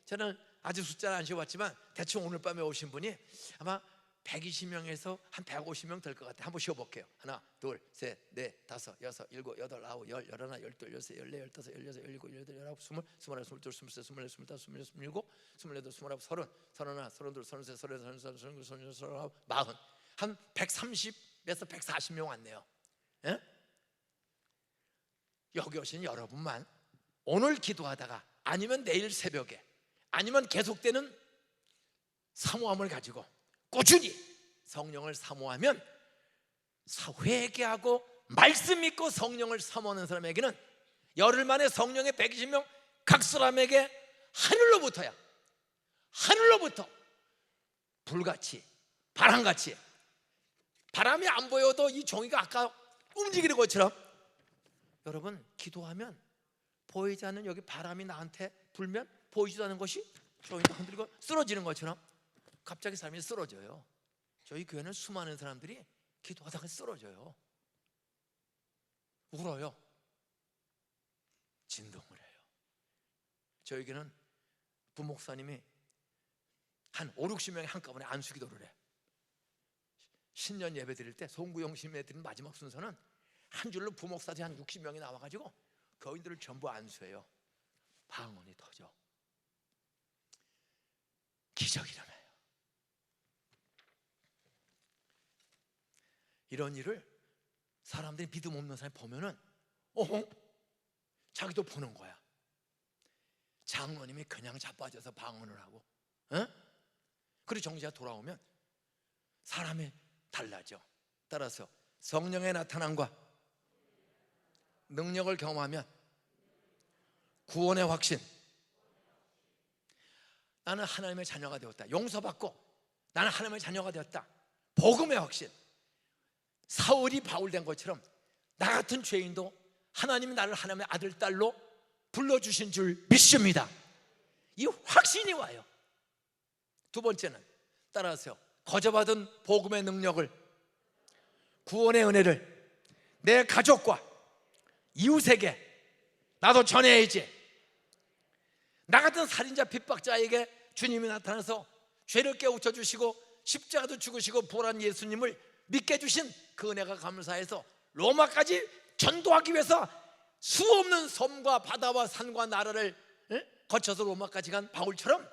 저는 아직 숫자를 안 세어봤지만 대충 오늘 밤에 오신 분이 아마 120명에서 한 150명 될 것 같아요. 한번 쉬어볼게요. 하나, 둘, 셋, 넷, 다섯, 여섯, 일곱, 여덟, 아홉, 열, 열하나, 열둘, 열세, 열네, 열다섯, 열여섯, 열일곱, 열여덟, 열아홉, 스물, 스물하나, 스물둘, 스물셋, 스물넷, 스물다섯, 스물여섯, 스물일곱, 스물여덟, 스물아홉, 서른, 서른하나, 서른둘, 서른셋, 서른넷, 서른다섯, 서른여섯, 서른일곱, 서른아홉, 마흔. 한 130에서 140명 왔네요. 예? 여기 오신 여러분만 오늘 기도하다가, 아니면 내일 새벽에, 아니면 계속되는 사모함을 가지고 꾸준히 성령을 사모하면, 회개하고 말씀 믿고 성령을 사모하는 사람에게는 열흘 만에 성령의 120명 각 사람에게 하늘로부터 불같이, 바람같이, 바람이 안 보여도 이 종이가 아까 움직이는 것처럼, 여러분 기도하면 보이지 않는 여기 바람이 나한테 불면 보이지도 않는 것이 종이가 흔들리고 쓰러지는 것처럼 갑자기 사람이 쓰러져요. 저희 교회는 수많은 사람들이 기도하다가 쓰러져요. 울어요. 진동을 해요. 저희 교회는 부목사님이 한 5, 60명이 한꺼번에 안수기도를 해. 신년 예배 드릴 때, 송구영신 예배 드리는 마지막 순서는 한 줄로 부목사들이 한 60명이 나와가지고 거인들을 전부 안수해요. 방언이 터져. 기적이 일어나요. 이런 일을 사람들이 믿음 없는 사람이 보면은 자기도 보는 거야. 장로님이 그냥 자빠져서 방언을 하고, 그리고 정지가 돌아오면 사람이 달라져. 따라서 성령의 나타남과 능력을 경험하면 구원의 확신, 나는 하나님의 자녀가 되었다, 용서받고 나는 하나님의 자녀가 되었다, 복음의 확신, 사울이 바울 된 것처럼 나 같은 죄인도 하나님이 나를 하나님의 아들, 딸로 불러주신 줄 믿습니다. 이 확신이 와요. 두 번째는 따라서 거저받은 복음의 능력을, 구원의 은혜를 내 가족과 이웃에게 나도 전해야지. 나 같은 살인자 핍박자에게 주님이 나타나서 죄를 깨우쳐 주시고 십자가도 죽으시고 부활한 예수님을 믿게 해주신 그 은혜가 감사해서 로마까지 전도하기 위해서 수없는 섬과 바다와 산과 나라를 거쳐서 로마까지 간 바울처럼,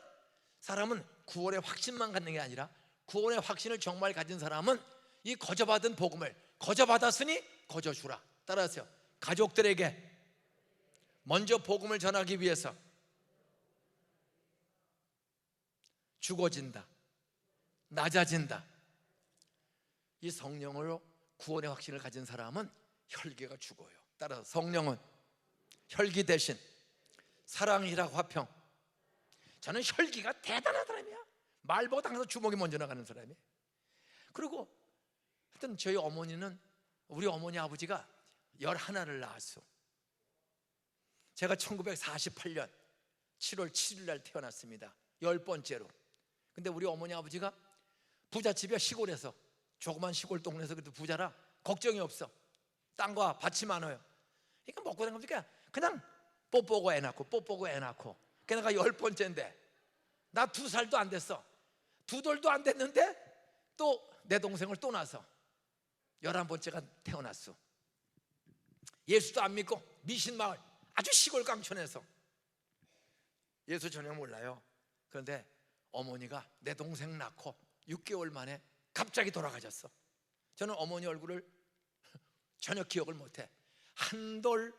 사람은 구원의 확신만 갖는 게 아니라 구원의 확신을 정말 가진 사람은 이 거저받은 복음을, 거저받았으니 거저주라. 따라서 가족들에게 먼저 복음을 전하기 위해서 죽어진다, 낮아진다. 이 성령으로 구원의 확신을 가진 사람은 혈기가 죽어요. 따라서 성령은 혈기 대신 사랑이라 화평. 저는 혈기가 대단한 사람이야. 말보다 항상 주먹이 먼저 나가는 사람이에요. 그리고 하여튼 저희 어머니는, 우리 어머니 아버지가 11을 낳았어. 제가 1948년 7월 7일 날 태어났습니다. 10번째로. 근데 우리 어머니 아버지가 부잣집이야. 시골에서, 조그만 시골 동네에서. 그래도 부자라 걱정이 없어. 땅과 밭이 많아요. 그러니까 먹고 사는 거니까 그냥 뽀뽀고 애 낳고 뽀뽀고 애 낳고. 걔네가 10번째인데 나 2살도 안 됐어. 2돌도 안 됐는데 또 내 동생을 또 낳아서 11번째가 태어났어. 예수도 안 믿고 미신마을, 아주 시골 강촌에서 예수 전혀 몰라요. 그런데 어머니가 내 동생 낳고 6개월 만에 갑자기 돌아가셨어. 저는 어머니 얼굴을 전혀 기억을 못해. 한돌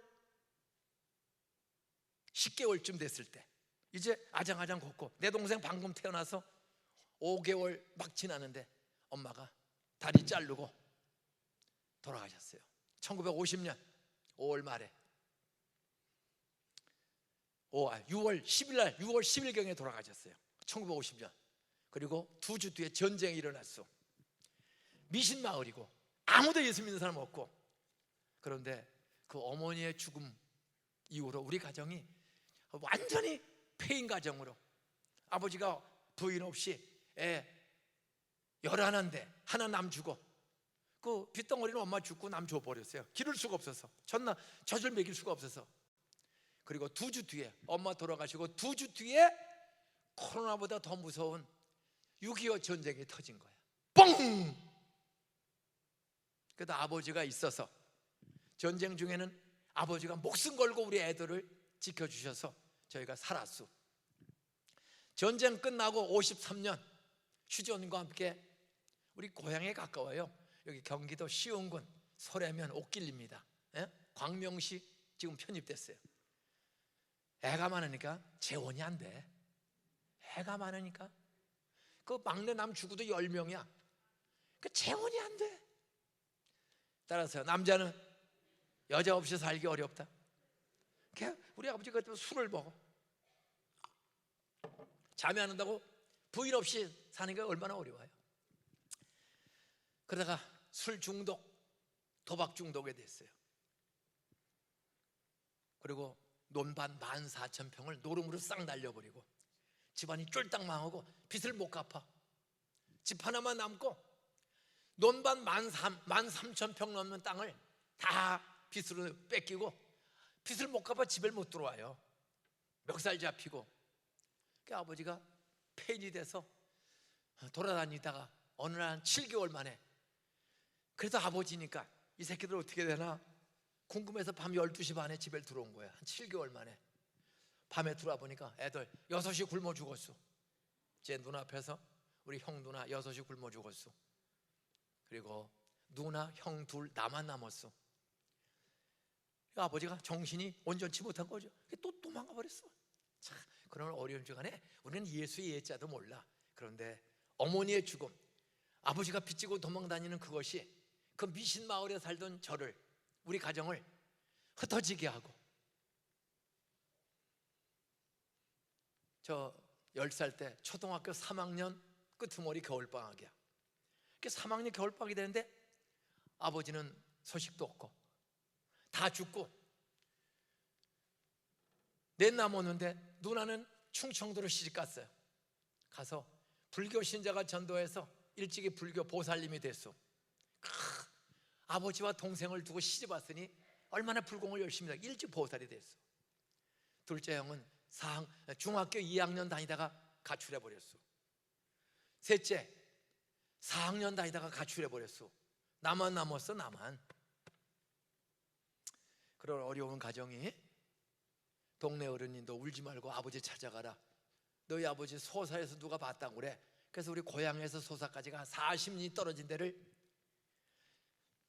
10개월쯤 됐을 때, 이제 아장아장 걷고, 내 동생 방금 태어나서 5개월 막 지나는데 엄마가 다리 자르고 돌아가셨어요. 1950년 5월 말에 6월 10일 날, 6월 10일경에 돌아가셨어요. 1950년. 그리고 2주 뒤에 전쟁이 일어났어. 미신 마을이고 아무도 예수 믿는 사람 없고. 그런데 그 어머니의 죽음 이후로 우리 가정이 완전히 폐인 가정으로, 아버지가 부인 없이 애 11인데 하나 남 주고, 그 빗덩어리는 엄마 죽고 남 줘버렸어요. 기를 수가 없어서, 젖을 먹일 수가 없어서. 그리고 2주 뒤에 엄마 돌아가시고 2주 뒤에 코로나보다 더 무서운 6.25 전쟁이 터진 거야. 뻥! 그래도 아버지가 있어서, 전쟁 중에는 아버지가 목숨 걸고 우리 애들을 지켜주셔서 저희가 살았어. 전쟁 끝나고 53년 휴전과 함께 우리 고향에 가까워요. 여기 경기도 시흥군 소래면 옥길입니다. 광명시 지금 편입됐어요. 애가 많으니까 재혼이 안 돼. 애가 많으니까. 그 막내 남 죽어도 10명이야. 그 재혼이 안 돼. 따라서 남자는 여자 없이 살기 어렵다. 우리 아버지가 술을 먹어. 잠이 안 온다고 부인 없이 사는 게 얼마나 어려워요. 그러다가 술 중독, 도박 중독에 됐어요. 그리고 논밭 14,000평을 노름으로 싹 날려버리고 집안이 쫄딱 망하고 빚을 못 갚아. 집 하나만 남고 논밭 13,000평 넘는 땅을 다 빚으로 뺏기고 빚을 못 갚아 집에 못 들어와요. 멱살 잡히고. 그 아버지가 폐인이 돼서 돌아다니다가 어느 날 7개월 만에, 그래도 아버지니까 이 새끼들 어떻게 되나 궁금해서 밤 12시 반에 집에 들어온 거야. 한 7개월 만에 밤에 들어와 보니까 애들 6이 굶어 죽었어. 제 눈앞에서 우리 형 누나 6이 굶어 죽었어. 그리고 누나 형 둘 나만 남았어. 아버지가 정신이 온전치 못한 거죠. 또 도망가 버렸어. 참, 그런 어려운 시간에 우리는 예수의 예자도 몰라. 그런데 어머니의 죽음, 아버지가 빚지고 도망다니는 그것이 그 미신 마을에 살던 저를, 우리 가정을 흩어지게 하고, 저 10살 때 초등학교 3학년 끄트머리 겨울방학이야. 3학년 겨울방학이 되는데 아버지는 소식도 없고 다 죽고 넷 남았는데 누나는 충청도로 시집갔어요. 가서 불교 신자가 전도해서 일찍이 불교 보살님이 됐어. 아버지와 동생을 두고 시집 왔으니 얼마나 불공을 열심히 하고 일찍 보살이 됐어. 둘째 형은 중학교 2학년 다니다가 가출해 버렸어. 셋째 4학년 다니다가 가출해 버렸어. 나만 남았어. 나만. 그런 어려운 가정이, 동네 어른님도 울지 말고 아버지 찾아가라. 너희 아버지 소사에서 누가 봤다고 그래. 그래서 우리 고향에서 소사까지가 40리 떨어진 데를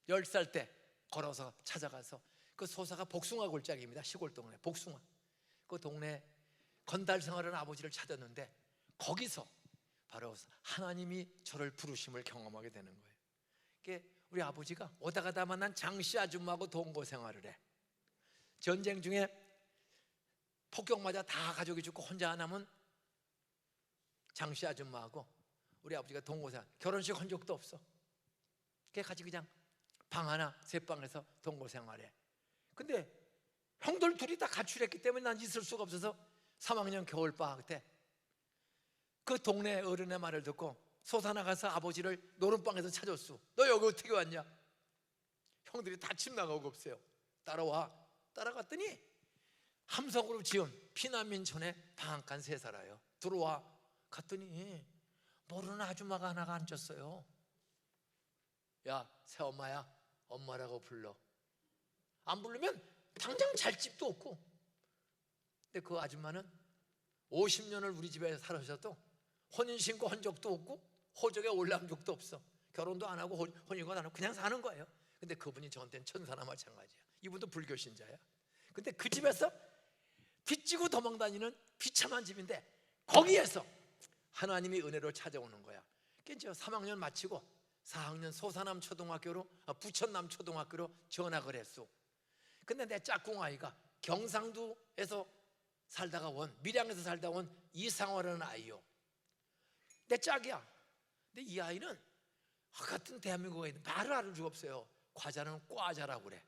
10살 때 걸어서 찾아가서, 그 소사가 복숭아 골짜기입니다. 시골 동네 복숭아. 그 동네 건달 생활하는 아버지를 찾았는데 거기서 바로 하나님이 저를 부르심을 경험하게 되는 거예요. 그게 우리 아버지가 오다 가다 만난 장씨 아줌마하고 동거 생활을 해. 전쟁 중에 폭격 맞아 다 가족이 죽고 혼자 남은 장씨 아줌마하고 우리 아버지가 동거 생활, 결혼식 한 적도 없어. 그게 같이 그냥 방 하나 셋방에서 동거 생활해. 근데 형들 둘이 다 가출했기 때문에 난 있을 수가 없어서 3학년 겨울방학 때 그 동네 어른의 말을 듣고 소사 나가서 아버지를 노름방에서 찾았어. 너 여기 어떻게 왔냐? 형들이 다 집 나가고 없어요. 따라와. 따라갔더니 함석으로 지은 피난민촌에 방앗간 세 살아요. 들어와. 갔더니 모르는 아줌마가 하나가 앉았어요. 야, 새엄마야, 엄마라고 불러. 안 부르면 당장 잘 집도 없고. 근데 그 아줌마는 50년을 우리 집에 살으셔도 혼인신고 한 적도 없고 호적에 올라온 적도 없어. 결혼도 안 하고 혼인도 안 하고 그냥 사는 거예요. 근데 그분이 저한테는 천사나 마찬가지야. 이분도 불교 신자야. 근데 그 집에서 빚지고 도망다니는 비참한 집인데 거기에서 하나님이 은혜로 찾아오는 거야. 그러니까 3학년 마치고 4학년 소사남 초등학교로 부천남 초등학교로 전학을 했어. 근데 내 짝꿍 아이가 경상도에서 살다가 온 밀양에서 살다가 온 이상화라는 아이요. 내 짝이야. 근데 이 아이는 같은 대한민국에 있는 말을 알 수가 없어요. 과자는 꽈자라고 그래.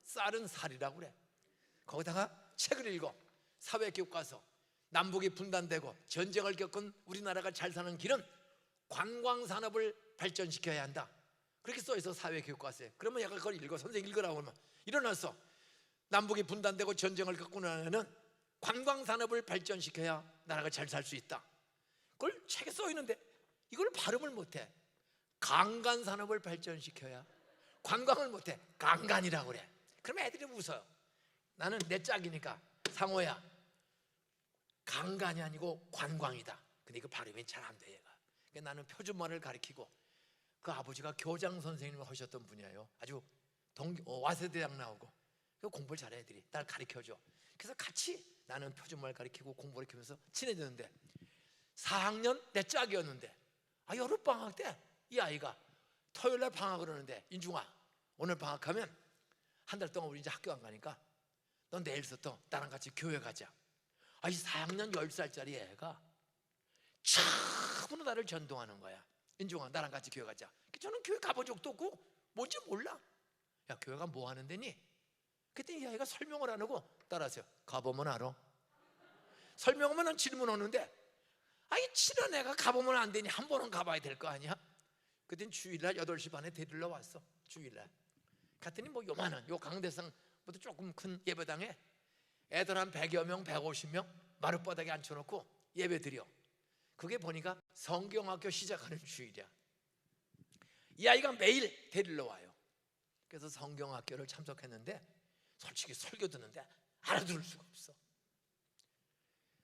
쌀은 살이라고 그래. 거기다가 책을 읽어. 사회교과서. 남북이 분단되고 전쟁을 겪은 우리나라가 잘 사는 길은 관광산업을 발전시켜야 한다. 그렇게 써있어 사회교과서에. 그러면 약간 그걸 읽어. 선생님 읽으라고 하면 일어나서 남북이 분단되고 전쟁을 겪고 나면은 관광산업을 발전시켜야 나라가 잘 살 수 있다. 그걸 책에 써있는데 이걸 발음을 못해. 강간산업을 발전시켜야 관광을 못해. 강간이라고 그래. 그러면 애들이 웃어요. 나는 내 짝이니까 상호야 강간이 아니고 관광이다. 근데 이거 발음이 잘 안 돼 얘가. 그러니까 나는 표준말을 가르치고 그 아버지가 교장 선생님을 하셨던 분이에요. 아주 와세대학 나오고 공부를 잘해 애들이 날 가르쳐줘. 그래서 같이 나는 표준말 가르치고 공부를 가르치면서 친해졌는데 4학년 내 짝이었는데 여름방학 때 이 아이가 토요일날 방학을 하는데 인중아 오늘 방학하면 한 달 동안 우리 이제 학교 안 가니까 넌 내일부터 나랑 같이 교회 가자. 이 4학년 10살짜리 애가 참으로 나를 전동하는 거야. 인중아 나랑 같이 교회 가자. 저는 교회 가본 적도 없고 뭔지 몰라. 야 교회가 뭐 하는 데니? 그때 이 아이가 설명을 안 하고 따라하세요. 가보면 알아. 설명하면 난 질문하는데 친한 애가 가보면 안 되니 한 번은 가봐야 될 거 아니야? 그땐 주일날 8시 반에 데리러 왔어. 주일날 갔더니 뭐 요만한 요 강대상보다 조금 큰 예배당에 애들 한 100여 명 150명 마룻바닥에 앉혀놓고 예배 드려. 그게 보니까 성경학교 시작하는 주일이야. 이 아이가 매일 데리러 와요. 그래서 성경학교를 참석했는데 솔직히 설교 듣는데 알아들을 수가 없어.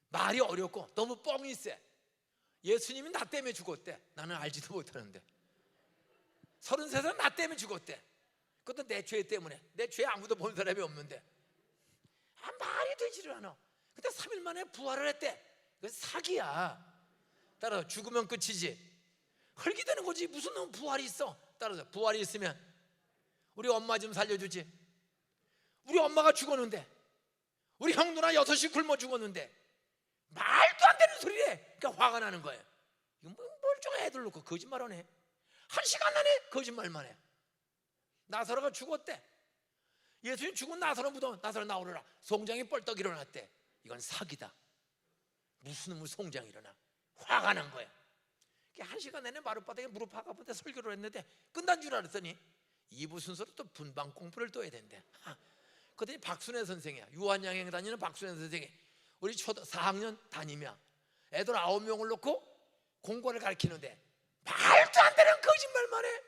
말이 어렵고 너무 뻥이 세. 예수님이 나 때문에 죽었대. 나는 알지도 못하는데 33살 나 때문에 죽었대. 그것도 내 죄 때문에. 내 죄 아무도 본 사람이 없는데 말이 되지를 않아. 근데 3일 만에 부활을 했대. 그건 사기야. 따라서 죽으면 끝이지. 흙이 되는 거지. 무슨 놈 부활이 있어. 따라서 부활이 있으면 우리 엄마 좀 살려주지. 우리 엄마가 죽었는데 우리 형 누나 6이 굶어 죽었는데 말도 안 되는 소리래. 그러니까 화가 나는 거예요. 이거 뭐 멀쩡한 애들 놓고 거짓말하네. 1시간 안에 거짓말만 해. 나사로가 죽었대. 예수님 죽은 나사로 묻어. 나사로 나오느라 송장이 뻘떡 일어났대. 이건 사기다. 무슨 놈의 송장이 일어나. 화가 난 거야. 1시간 내내 마룻바닥에 무릎 박아보다 설교를 했는데 끝난 줄 알았더니 2부 순서로 또 분방 공부를 또 해야 된대. 그랬더니 박순애 선생이야. 유한양행 다니는 박순애 선생이 우리 4학년 담임이야. 애들 9명을 놓고 공부를 가르치는데 말도 안 되는 거짓말만 해.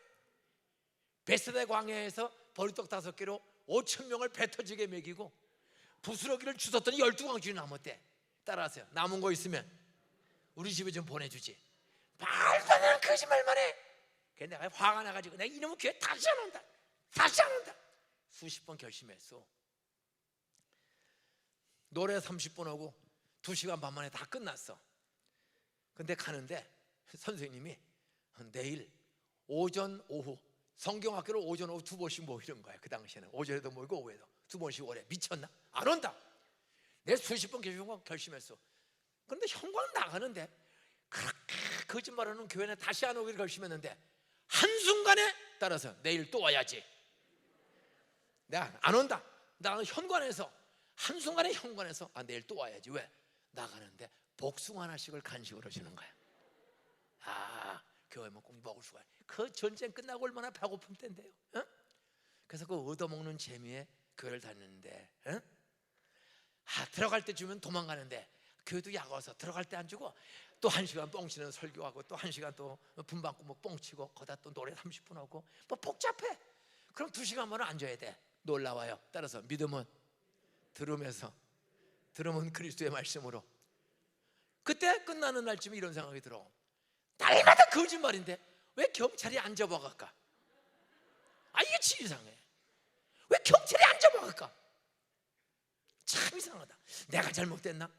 베스다 광야에서 보리떡 5개로 5,000명을 배 터지게 먹이고 부스러기를 주웠더니 12광줄이 남았대. 따라하세요. 남은 거 있으면 우리 집에 좀 보내주지. 말도 안 되는 거짓말만 해. 그래서 내가 화가 나가지고 내가 이놈의 교회 다시 안 온다. 다시 안 온다. 수십 번 결심했어. 노래 30분 하고 2시간 반 만에 다 끝났어. 근데 가는데 선생님이 내일 오전 오후 성경학교를 오전 오후 2번씩 모이는 거야. 그 당시에는 오전에도 모이고 오후에도 2번씩 오래. 미쳤나? 안 온다. 내가 수십 번 결심했어. 그런데 형광 나가는데 그렇게 거짓말하는 교회는 다시 안 오기를 결심했는데 한순간에 따라서 내일 또 와야지. 내가 안 온다. 나는 현관에서 한순간에 현관에서 내일 또 와야지. 왜? 나가는데 복숭아 하나씩을 간식으로 주는 거야. 교회 뭐 꼭 먹을 수가. 그 전쟁 끝나고 얼마나 배고픈 때인데요. 그래서 그 얻어먹는 재미에 교회를 다녔는데 들어갈 때 주면 도망가는데 교회도 야가서 들어갈 때 안 주고 또 1시간 뻥치는 설교하고 또 1시간 또 분방구목 뻥치고 거기다 또 노래 30분 하고 뭐 복잡해. 그럼 2시간만은 앉아야 돼. 놀라워요. 따라서 믿음은 들으면서, 들으면 그리스도의 말씀으로, 그때 끝나는 날쯤에 이런 생각이 들어. 날마다 거짓말인데 왜 경찰이 안 잡아갈까? 이게 참 이상해. 왜 경찰이 안 잡아갈까? 참 이상하다. 내가 잘못됐나?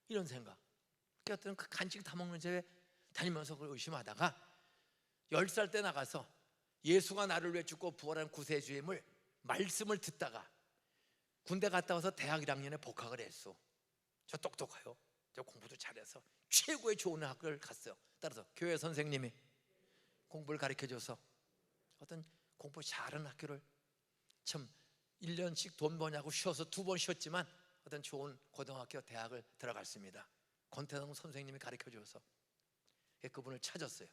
이런 생각. 어떤 그 간식 다 먹는 집에 다니면서 그걸 의심하다가 10살 때 나가서 예수가 나를 위해 죽고 부활한 구세주임을 말씀을 듣다가 군대 갔다 와서 대학 1학년에 복학을 했어. 저 똑똑해요. 저 공부도 잘해서 최고의 좋은 학교를 갔어요. 따라서 교회 선생님이 공부를 가르쳐줘서 어떤 공부 잘하는 학교를 참 1년씩 돈 버냐고 쉬어서 2번 쉬었지만 어떤 좋은 고등학교 대학을 들어갔습니다. 권태성 선생님이 가르쳐줘서 그분을 찾았어요.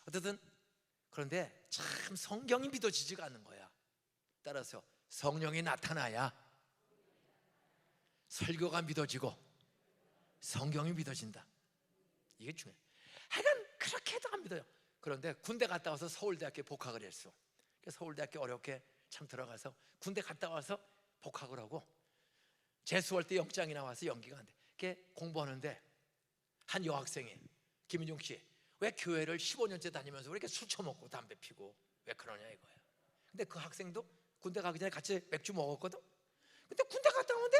어쨌든 그런데 참 성경이 믿어지지가 않는 거야. 따라서 성령이 나타나야 설교가 믿어지고 성경이 믿어진다. 이게 중요해. 하여간 그렇게 해도 안 믿어요. 그런데 군대 갔다 와서 서울대학교에 복학을 했어. 서울대학교 어렵게 참 들어가서 군대 갔다 와서 복학을 하고 재수할 때 영장이 나와서 연기가 안 돼. 이렇게 공부하는데 한 여학생이 김인중 씨, 왜 교회를 15년째 다니면서 왜 이렇게 술 처먹고 담배 피고 왜 그러냐 이거야. 근데 그 학생도 군대 가기 전에 같이 맥주 먹었거든. 근데 군대 갔다 오는데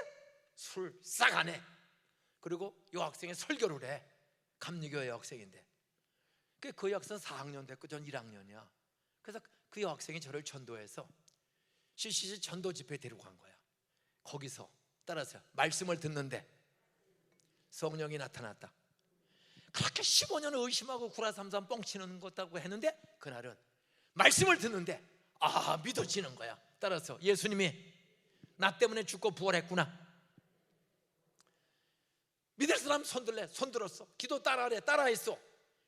술 싹 안 해. 그리고 여학생이 설교를 해. 감리교회 여학생인데 그 여학생 4학년 됐고 전 1학년이야. 그래서 그 여학생이 저를 전도해서 CCC 전도 집회에 데리고 간 거야. 거기서 따라서 말씀을 듣는데 성령이 나타났다. 그렇게 15년 의심하고 구라삼삼 뻥치는 것다고 했는데 그날은 말씀을 듣는데 믿어지는 거야. 따라서 예수님이 나 때문에 죽고 부활했구나. 믿을 사람 손들래. 손들었어. 기도 따라하래. 따라했어.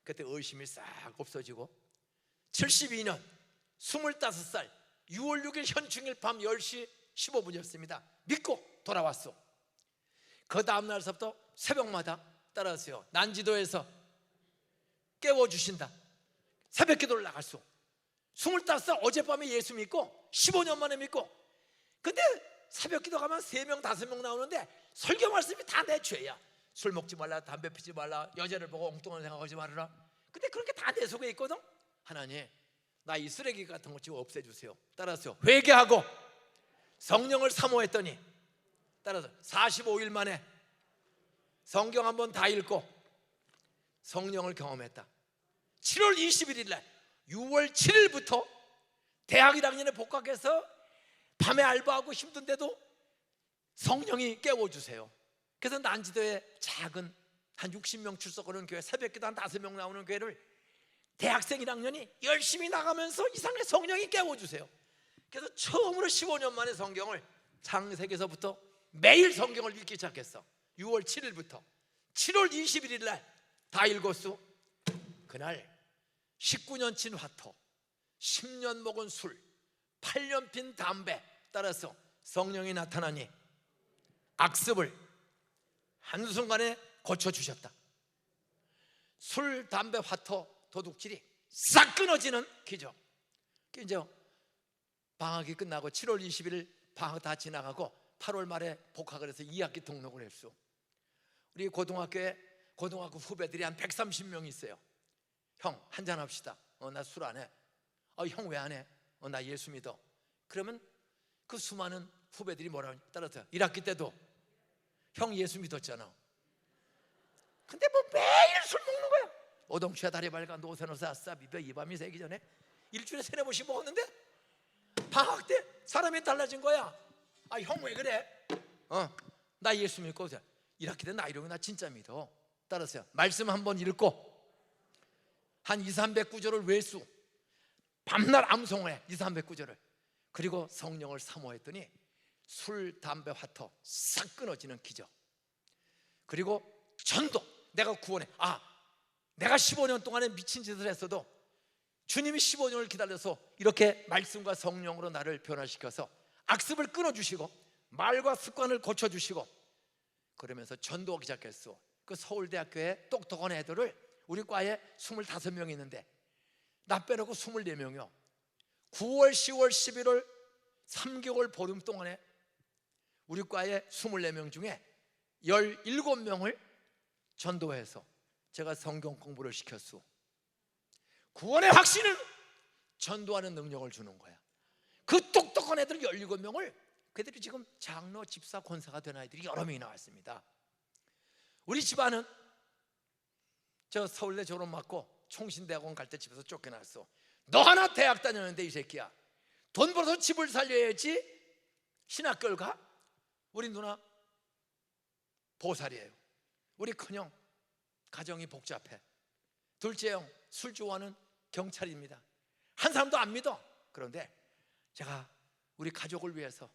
그때 의심이 싹 없어지고 72년 25살 6월 6일 현충일 밤 10시 15분이었습니다 믿고 돌아왔어. 그 다음 날서부터 새벽마다 따라하세요. 난지도에서 깨워주신다. 새벽 기도를 나갔어. 25살 어젯밤에 예수 믿고 15년 만에 믿고. 근데 새벽 기도 가면 3명 5명 나오는데 설교 말씀이 다 내 죄야. 술 먹지 말라, 담배 피지 말라, 여자를 보고 엉뚱한 생각하지 말아라. 근데 그렇게 다 내 속에 있거든. 하나님, 나 이 쓰레기 같은 거 좀 없애주세요. 따라서 회개하고 성령을 사모했더니 따라서 45일 만에 성경 한번 다 읽고 성령을 경험했다. 7월 21일 날 6월 7일부터 대학 1학년에 복학해서 밤에 알바하고 힘든데도 성령이 깨워주세요. 그래서 난지도에 작은 한 60명 출석하는 교회, 새벽기도 한 5명 나오는 교회를 대학생 1학년이 열심히 나가면서 이상하게 성령이 깨워주세요. 그래서 처음으로 15년 만에 성경을 창세기서부터 매일 성경을 읽기 시작했어. 6월 7일부터 7월 21일 날 다 읽었어. 그날 19년 친 화토, 10년 먹은 술, 8년 핀 담배 따라서 성령이 나타나니 악습을 한순간에 고쳐주셨다. 술, 담배, 화토, 도둑질이 싹 끊어지는 기적. 이제 방학이 끝나고 7월 20일 방학 다 지나가고 8월 말에 복학을 해서 2학기 등록을 했어. 우리 고등학교에 고등학교 후배들이 한 130명 있어요. 형 한잔 합시다. 나 술 안 해. 형 왜 안 해? 나 예수 믿어. 그러면 그 수많은 후배들이 뭐라고 따라서 1학기 때도 형 예수 믿었잖아. 근데 뭐 매일 술 먹는 거야. 오동치야 다리 밝아 노세노사 아싸 비벼 이 밤이 새기 전에 일주일에 3-4번씩 먹었는데 방학 때 사람이 달라진 거야. 형 왜 그래? 나 예수 믿고 1학기 때 나 이러고 나 진짜 믿어. 따라서요. 말씀 한번 읽고 한 200-300구절을 외수 밤낮 암송해 200-300구절을. 그리고 성령을 사모했더니 술, 담배, 화토 싹 끊어지는 기적. 그리고 전도 내가 구원해. 내가 15년 동안에 미친 짓을 했어도 주님이 15년을 기다려서 이렇게 말씀과 성령으로 나를 변화시켜서 악습을 끊어주시고 말과 습관을 고쳐주시고 그러면서 전도하기 시작했어. 그 서울대학교에 똑똑한 애들을 우리 과에 25명 있는데 나 빼놓고 24명이요 9월, 10월, 11월 3개월 보름 동안에 우리 과에 24명 중에 17명을 전도해서 제가 성경 공부를 시켰소. 구원의 확신을 전도하는 능력을 주는 거야. 그 똑똑한 애들 17명을, 그들이 지금 장로, 집사, 권사가 된 아이들이 여러 명이 나왔습니다. 우리 집안은 저 서울대 졸업 맞고 총신대학원 갈 때 집에서 쫓겨났어. 너 하나 대학 다녔는데 이 새끼야, 돈 벌어서 집을 살려야지 신학교를 가? 우리 누나 보살이에요. 우리 큰형 가정이 복잡해. 둘째 형 술 좋아하는 경찰입니다. 한 사람도 안 믿어. 그런데 제가 우리 가족을 위해서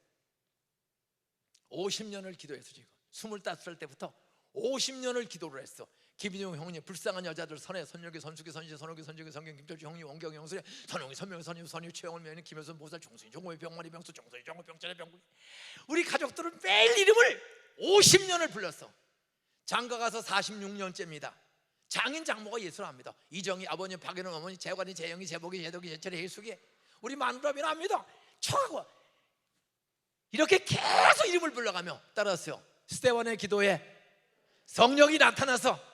50년을 기도해서, 지금 25살 때부터 50년을 기도를 했어. 김인용 형님, 불쌍한 여자들, 선혜, 선혁이, 선숙이, 선지, 선옥이, 선지기, 성경, 김철주 형님, 원경, 영수리, 선홍이, 선명이, 선유, 선유, 최영을, 면이, 김효선, 보살, 종순이, 종호이, 병만이, 병수, 종선이, 종호, 병철의, 병구. 우리 가족들은 매일 이름을 50년을 불렀어. 장가 가서 46년째입니다. 장인 장모가 예수를 압니다. 이정희, 아버님, 박연웅, 어머니, 재관이, 재영이, 재복이, 재덕이, 재철이, 예수기, 우리 마누라비는 압니다. 저하고 이렇게 계속 이름을 불러가며 따랐어요. 스데반의 기도에 성령이 나타나서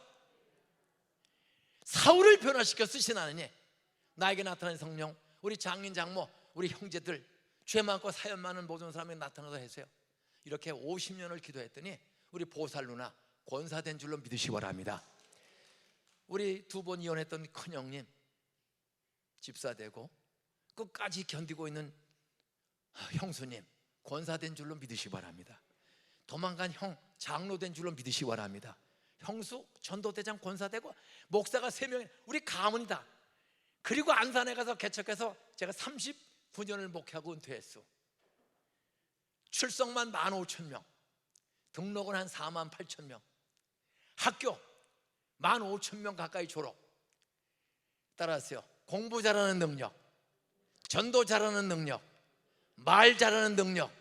사울을 변화시켜 쓰신 하나님, 나에게 나타난 성령, 우리 장인 장모, 우리 형제들, 죄 많고 사연 많은 모든 사람에게 나타나서 해서요. 이렇게 50년을 기도했더니 우리 보살 누나 권사된 줄로 믿으시기 바랍니다. 우리 2번 이혼했던 큰형님 집사되고 끝까지 견디고 있는 형수님 권사된 줄로 믿으시기 바랍니다. 도망간 형 장로된 줄로 믿으시기 바랍니다. 형수 전도대장 권사되고 목사가 3명이 우리 가문이다. 그리고 안산에 가서 개척해서 제가 39년을 목회하고 은퇴했어. 출석만 15,000명, 등록은 한 48,000명, 학교 15,000명 가까이 졸업. 따라하세요. 공부 잘하는 능력, 전도 잘하는 능력, 말 잘하는 능력.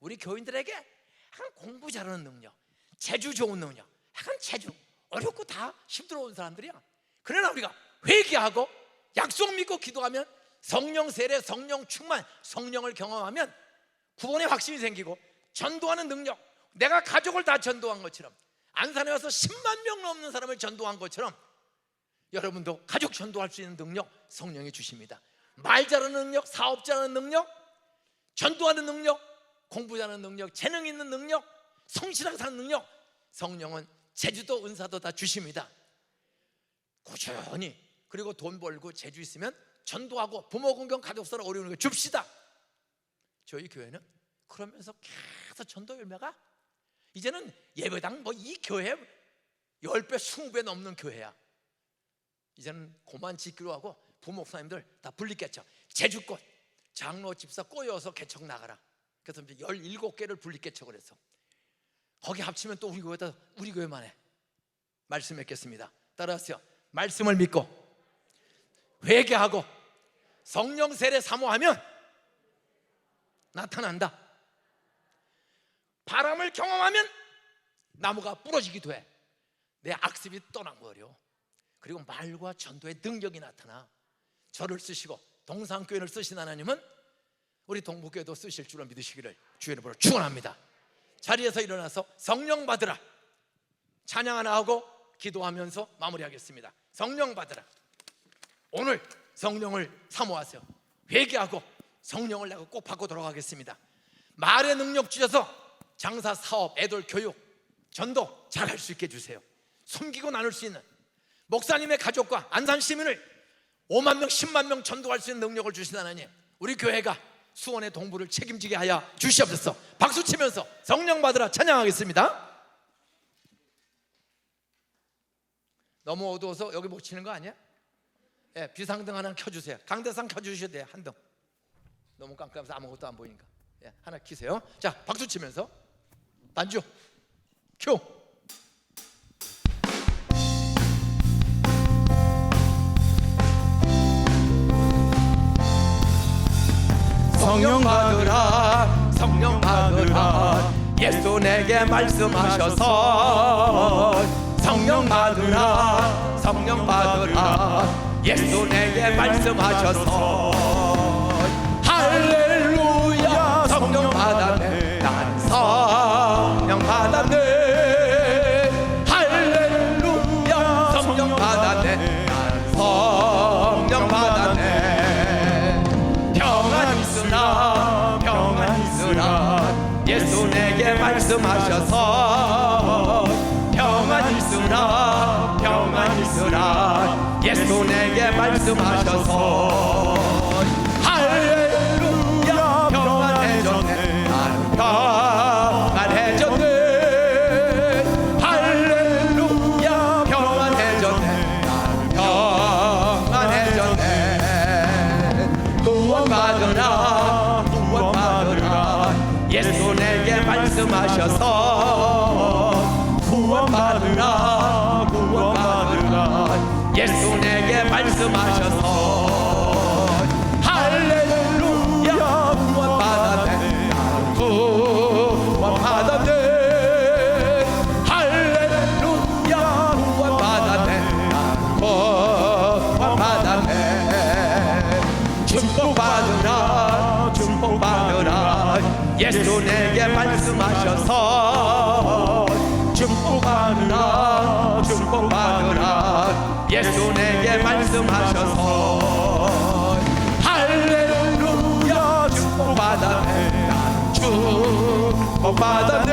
우리 교인들에게 약간 공부 잘하는 능력, 재주 좋은 능력, 약간 재주 어렵고 다 힘들어온 사람들이야. 그러나 우리가 회개하고 약속 믿고 기도하면 성령 세례, 성령 충만, 성령을 경험하면 구원의 확신이 생기고 전도하는 능력, 내가 가족을 다 전도한 것처럼, 안산에 와서 10만 명 넘는 사람을 전도한 것처럼 여러분도 가족 전도할 수 있는 능력 성령이 주십니다. 말 잘하는 능력, 사업 잘하는 능력, 전도하는 능력, 공부 잘하는 능력, 재능 있는 능력, 성실하게 사는 능력, 성령은 재주도 은사도 다 주십니다. 꾸준히, 그리고 돈 벌고 재주 있으면 전도하고 부모 공경, 가족사랑 어려운 거 줍시다. 저희 교회는 그러면서 계속 전도 열매가, 이제는 예배당 뭐 이 교회 10배 20배 넘는 교회야. 이제는 고만 짓기로 하고 부목사님들 다 분리개척, 제주권 장로 집사 꼬여서 개척 나가라. 그래서 이제 17개를 분리개척을 했어. 거기 합치면 또 우리 교회만 해. 말씀 맺겠습니다. 따라하세요. 말씀을 믿고 회개하고 성령 세례 사모하면 나타난다. 바람을 경험하면 나무가 부러지기도 해. 내 악습이 떠나버려. 그리고 말과 전도의 능력이 나타나. 저를 쓰시고 동산교회를 쓰신 하나님은 우리 동북교회도 쓰실 줄로 믿으시기를 주의 이름으로 축원합니다. 자리에서 일어나서 성령 받으라 찬양 하나 하고 기도하면서 마무리하겠습니다. 성령 받으라. 오늘 성령을 사모하세요. 회개하고 성령을 내가 꼭 받고 돌아가겠습니다. 말의 능력 주셔서 장사, 사업, 애들 교육, 전도 잘할 수 있게 해주세요. 숨기고 나눌 수 있는 목사님의 가족과 안산 시민을 5만 명, 10만 명 전도할 수 있는 능력을 주신 하나님, 우리 교회가 수원의 동부를 책임지게 하여 주시옵소서. 박수 치면서 성령 받으라 찬양하겠습니다. 너무 어두워서 여기 못 치는 거 아니야? 예, 비상등 하나 켜주세요. 강대상 켜주셔야 돼요. 한 등. 너무 깜깜해서 아무것도 안 보이니까. 예, 하나 키세요. 자, 박수 치면서 반주 큐. 성령 받으라, 성령 받으라. 예수 내게 말씀하셔서 성령 받으라, 성령 받으라. 예수 내게 말씀하셔서 할렐루야. 성령 받았네, 난 성령 받았네. 말씀하셔서 평안 있으라 평안 있으라 예수 내게 말씀하셔서 할렐루야 평안해졌네 나는 평안해졌네 할렐루야 평안해졌네 나는 평안해졌네 구원받으라 구원받으라 예수 내게 말씀하셔서 구원받으라 구원받으라 예수 내게 말씀하셔서 할렐루야 구원받았네 구원받았네 할렐루야 구원받았네 구원받았네 축복받으라 축복받으라 예수 내게 말씀하셔서 축복받으라 축복받으라 예수 내게 말씀하셔서 할렐루야 축복받았네 난 축복받았네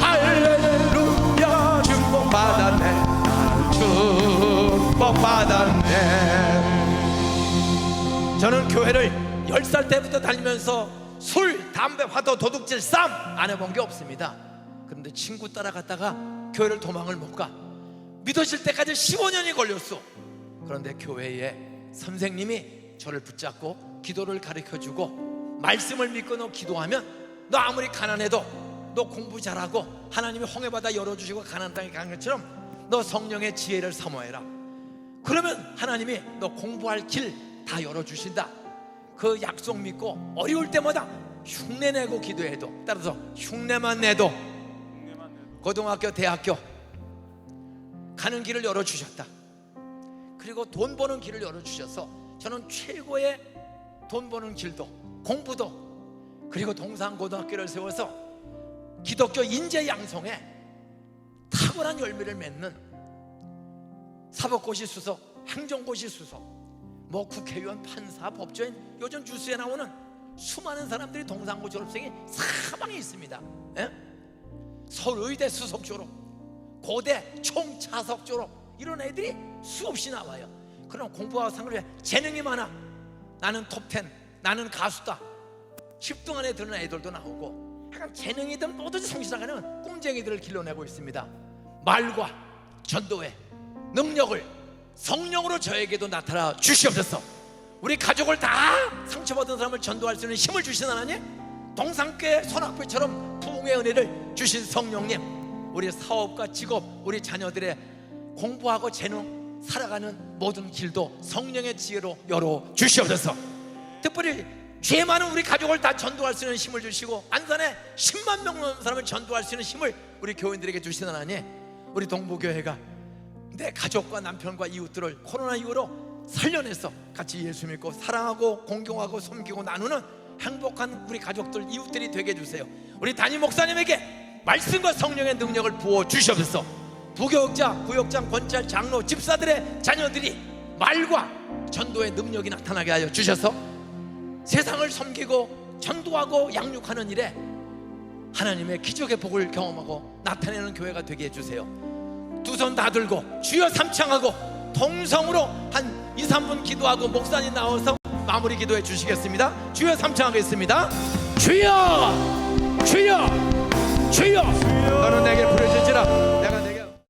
할렐루야 축복받았네 난 축복받았네. 저는 교회를 10살 때부터 다니면서 술, 담배, 화도, 도둑질, 싸움 안 해본 게 없습니다. 그런데 친구 따라갔다가 교회를 도망을 못 가. 믿어질 때까지 15년이 걸렸어. 그런데 교회에 선생님이 저를 붙잡고 기도를 가르쳐주고 말씀을 믿고 너 기도하면 너 아무리 가난해도 너 공부 잘하고 하나님이 홍해바다 열어주시고 가나안 땅에 간 것처럼 너 성령의 지혜를 사모해라. 그러면 하나님이 너 공부할 길 다 열어주신다. 그 약속 믿고 어려울 때마다 흉내내고 기도해도, 따라서 흉내만 내도 고등학교 대학교 가는 길을 열어주셨다. 그리고 돈 버는 길을 열어주셔서 저는 최고의 돈 버는 길도 공부도 그리고 동산고등학교를 세워서 기독교 인재 양성에 탁월한 열매를 맺는 사법고시 수석, 행정고시 수석, 뭐 국회의원, 판사, 법조인, 요즘 뉴스에 나오는 수많은 사람들이 동산고 졸업생이 사방에 있습니다. 예? 서울의대 수석 졸업, 고대 총차석 졸업, 이런 애들이 수없이 나와요. 그럼 공부하고 상관없이 재능이 많아. 나는 톱10, 나는 가수다, 10등 안에 드는 애들도 나오고, 약간 재능이든 뭐든지 성실하게는 꿈쟁이들을 길러내고 있습니다. 말과 전도의 능력을 성령으로 저에게도 나타나 주시옵소서. 우리 가족을 다 상처받은 사람을 전도할 수 있는 힘을 주신 하나님, 동산교회 선악교회처럼 부흥의 은혜를 주신 성령님, 우리 사업과 직업, 우리 자녀들의 공부하고 재능 살아가는 모든 길도 성령의 지혜로 열어 주시옵소서. 특별히 죄 많은 우리 가족을 다 전도할 수 있는 힘을 주시고, 안산에 10만 명 넘는 사람을 전도할 수 있는 힘을 우리 교인들에게 주신 하나님, 우리 동부교회가 내 가족과 남편과 이웃들을 코로나 이후로 살려내서 같이 예수 믿고 사랑하고 공경하고 섬기고 나누는 행복한 우리 가족들, 이웃들이 되게 해주세요. 우리 담임 목사님에게 말씀과 성령의 능력을 부어 주시옵소서. 부교육자, 구역장, 권찰, 장로, 집사들의 자녀들이 말과 전도의 능력이 나타나게 하여 주셔서 세상을 섬기고 전도하고 양육하는 일에 하나님의 기적의 복을 경험하고 나타내는 교회가 되게 해주세요. 두 손 다 들고 주여 삼창하고 통성으로 한 2-3분 기도하고 목사님 나와서 마무리 기도해 주시겠습니다. 주여 삼창하겠습니다. 주여 주여 주여